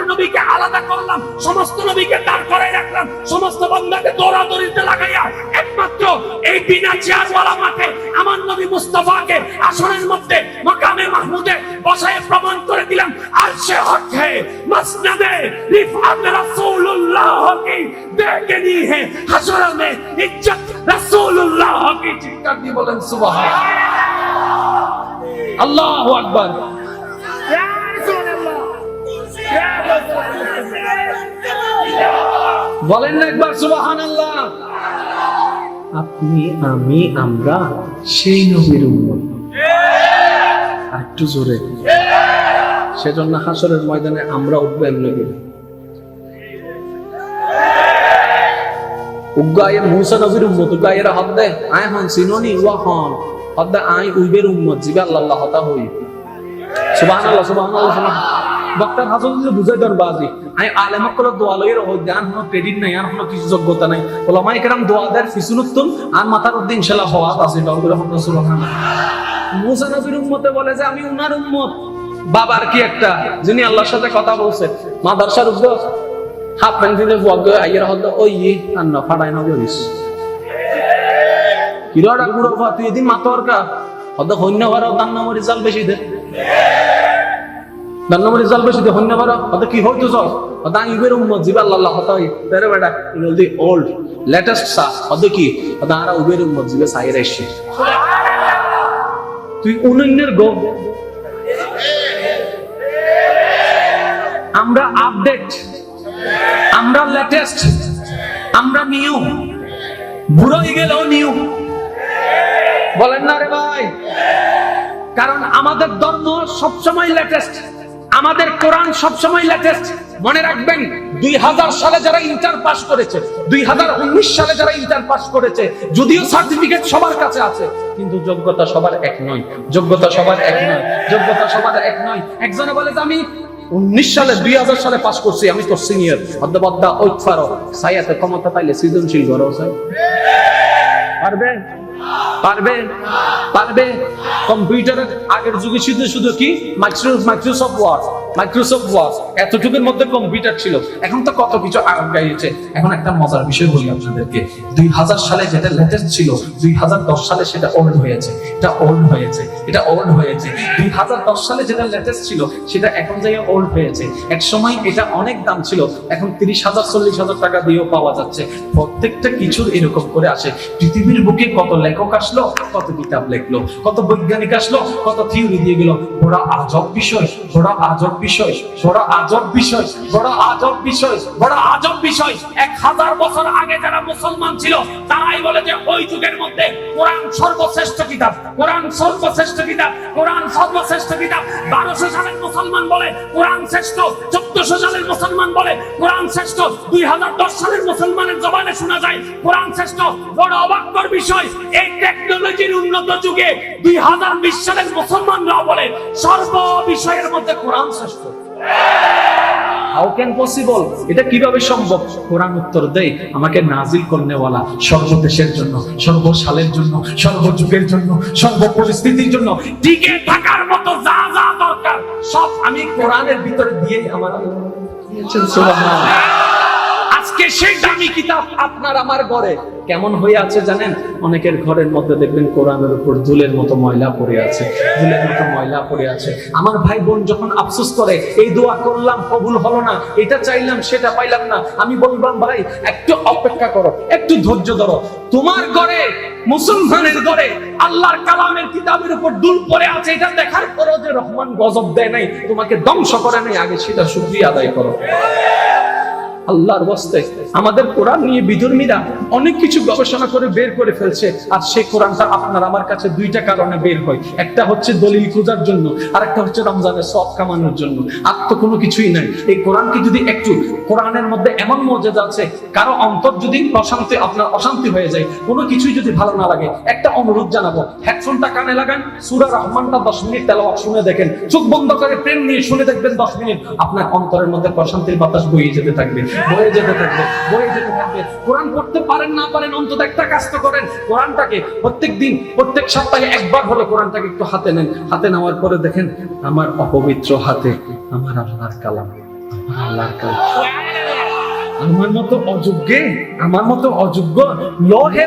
নবীকে আলাদা করলাম, সমস্ত নবীকে দাঁড় করায় রাখলাম, সমস্ত বান্দাকে দৌড়াদৌড়িতে লাগাইয়া একমাত্র এই বিনা চেয়ারওয়ালা মাঠে আমার নবী মুস্তাফাকে আসরের মধ্যে মাকামে মাহমুদে বসায় প্রমাণ করে দিলাম আরশে হক হে মসনদে রিফাত রাসূলুল্লাহ কি দেখনি হে হাসর মে ইজ্জত রাসূলুল্লাহ কি। চিৎকার দিয়ে বলেন সুবহানাল্লাহ, আল্লাহু আকবার। ইয়া রাসূলুল্লাহ, ইয়া রাসূলুল্লাহ, বলেন না একবার সুবহানাল্লাহ। আপনি আমি আমরা সেই নবীর উম্মত, আর একটু জোরে। সেজন্য হাসরের ময়দানে আমরা উঠবো এমনি করে। উগ্গায়ের মুসা নবীর উম্মত, উগ্গায়ের হদ দে আয় হন সিনোনি ওয়া হন হদ দে আই উইবের উম্মত জিবে আল্লাহ হতা হই। সুবহানাল্লাহ, সুবহানাল্লাহ, সুবহানাল্লাহ। বক্তার হাজর দিয়ে বুঝাই দেন বাজি আই আলেমক করে দোয়া লইর হই গান কোনো ক্রেডিট নাই, আর কোনো কিছু যোগ্যতা নাই। ওলামায়ে কেরাম দোয়া দেন ফিসুলুতুন আর মাথার মধ্যে ইনশাআল্লাহ হওয়া আছে। দল করে হন সুবহানাল্লাহ। মুসা নবীর উম্মতে বলে যে আমি উনার উম্মত। বাবার কি একটা যিনি আল্লাহর সাথে কথা বলছে, মাদ্রাসার উদ্যোগ হাফ প্যান্ট দিয়ে বগ আইয়ের হদ ওই আন্ন ফাড়াই না করিস কিরোড়া গুড়ো ফা তুই এদিন মাতর কা হদ হন্য ভার দান নাম রেজাল্ট বেশি দে, দান নাম রেজাল্ট বেশি দে হন্য ভার হদ কি হইতো সব হদ ইবের উম্মত জিবা আল্লাহ হতা হই তেরে বেটা জলদি ওল্ড লেটেস্ট সা হদ কি হদ আরা উবের উম্মত জিবে সাইর এসে তুই অনন্যের গো। আমরা আপডেট, আমরা লেটেস্ট, আমরা নিউ, বুড়ো হয়ে গেলেও নিউ। বলেন না রে ভাই? কারণ আমাদের ধর্ম সবসময় লেটেস্ট, আমাদের কোরআন সবসময় লেটেস্ট। মনে রাখবেন 2000 সালে যারা ইন্টার পাস করেছে, 2019 সালে যারা ইন্টার পাস করেছে, যদিও সার্টিফিকেট সবার কাছে আছে কিন্তু যোগ্যতা সবার এক নয়, যোগ্যতা সবার এক নয়, যোগ্যতা সবার এক নয়। একজনে বলে যে আমি 19 সালে 2000 সালে পাস করছি, আমি তো সিনিয়র। অদ্দবদ্দা ঐক্ফারো সায়াতে ক্ষমতা পাইলে সৃজনশীল গড় হয়। পারবে? পারবে? পারবে? কম্পিউটারের আগের যুগে শুধু শুধু কি মাইক্রোসফট ওয়ার্ড এতটুকুর মধ্যে কম্পিউটার ছিল। এখন তো কত কিছু আগাইছে। এখন একটা মজার বিষয় বলি আপনাদেরকে, 2000 সালে যেটা লেটেস্ট ছিল 2010 সালে সেটা ওল্ড হয়েছে, এটা ওল্ড হয়েছে, এটা ওল্ড হয়েছে। 2010 সালে যেটা লেটেস্ট ছিল সেটা এখন যাই ওল্ড হয়েছে। এক সময় এটা অনেক দাম ছিল, এখন 30,000 40,000 টাকা দিয়েও পাওয়া যাচ্ছে। প্রত্যেকটা কিছুর এরকম করে আসে। পৃথিবীর বুকে কত লেখক আসলো, কত কিতাব লিখলো, কত বৈজ্ঞানিক আসলো, কত থিওরি দিয়ে গেল। বড় আজব বিষয়, বড় আজব বিষয়, বড় আজব বিষয়, বড় আজব বিষয়, বড় আজব বিষয়। 1000 বছর আগে যারা মুসলমান ছিল তারাই বলে যে ওই যুগের মধ্যে কোরআন সর্বশ্রেষ্ঠ কিতাব, কোরআন সর্বশ্রেষ্ঠ কিতাব, কোরআন সর্বশ্রেষ্ঠ কিতাব। 1200 সালের মুসলমান বলে কোরআন শ্রেষ্ঠ, 1400 সালের মুসলমান বলে কোরআন শ্রেষ্ঠ, 2010 সালের মুসলমানের জবানে শোনা যায় কোরআন শ্রেষ্ঠ। বড় অবাককর বিষয়, এই টেকনোলজির উন্নত যুগে 2020 সালের মুসলমানরাও বলে সর্ব বিষয়ের মধ্যে কোরআন শ্রেষ্ঠ। How can possible? এটা কিভাবে সম্ভব? কোরআন উত্তর দেয়, আমাকে নাজিল করনেওয়ালা সর্বদেশের জন্য, সর্বসালের জন্য, সর্বযুগের জন্য, সর্ব পরিস্থিতির জন্য টিকে থাকার মতো যা যা দরকার সব আমি কোরআনের ভিতরে দিয়ে আমার আল্লাহ দিয়েছেন। সুবহানাল্লাহ। আজকে সেই দামি কিতাব আপনার আমার ঘরে কেমন হয়ে আছে জানেন? অনেকের ঘরের মধ্যে দেখবেন কোরআনের উপর ধুলের মতো ময়লা পড়ে আছে, ধুলের মতো ময়লা পড়ে আছে। আমার ভাই বোন যখন আফসোস করে, এই দোয়া করলাম কবুল হলো না, এটা চাইলাম সেটা পাইলাম না, আমি বললাম ভাই একটু অপেক্ষা করো, একটু ধৈর্য ধরো। তোমার ঘরে, মুসলমানের ঘরে আল্লাহর কালামের কিতাবের উপর দুল পড়ে আছে, এটা দেখার পরও যে রহমান গজব দেয় নাই, তোমাকে ধ্বংস করে নাই, আগে সেটা শুকরিয়া আদায় করো। আল্লাহর ওয়াস্তে আমাদের কোরআন নিয়ে বিধর্মীরা অনেক কিছু গবেষণা করে বের করে ফেলছে, আর সেই কোরআনটা আপনার আমার কাছে দুইটা কারণে বের হয়। একটা হচ্ছে দলিল খোঁজার জন্য, আর একটা হচ্ছে রমজানের সওয়াব কামানোর জন্য। আর তো কোনো কিছুই নাই। এই কোরআনকে যদি একটু, কোরআনের মধ্যে এমন মর্যাদা আছে, কারো অন্তর যদি প্রশান্তি, আপনার অশান্তি হয়ে যায়, কোনো কিছুই যদি ভালো না লাগে, একটা অনুরোধ জানাবো, হেডফোনটা কানে লাগান, সূরা রহমানটা 10 মিনিট তেলাওয়াত শুনে দেখেন, চোখ বন্ধ করে প্রেম নিয়ে শুনে দেখবেন 10 মিনিট, আপনার অন্তরের মধ্যে প্রশান্তির বাতাস বয়ে যেতে থাকবে, বয়ে যেতে থাকবে, বয়ে যেতে থাকবে। কোরআন পড়তে পারেন না পারেন, অন্তত একটা কাজ তো করেন, কোরআনটাকে প্রত্যেক দিন, প্রত্যেক সপ্তাহে একবার হলো কোরআনটাকে একটু হাতে নেন। হাতে নেওয়ার পরে দেখেন, আমার অপবিত্র হাতে আমার আল্লাহর কালাম, আমার আল্লাহর কালাম। আমার মতো অযোগ্য, আমার মতো অযোগ্য লোহে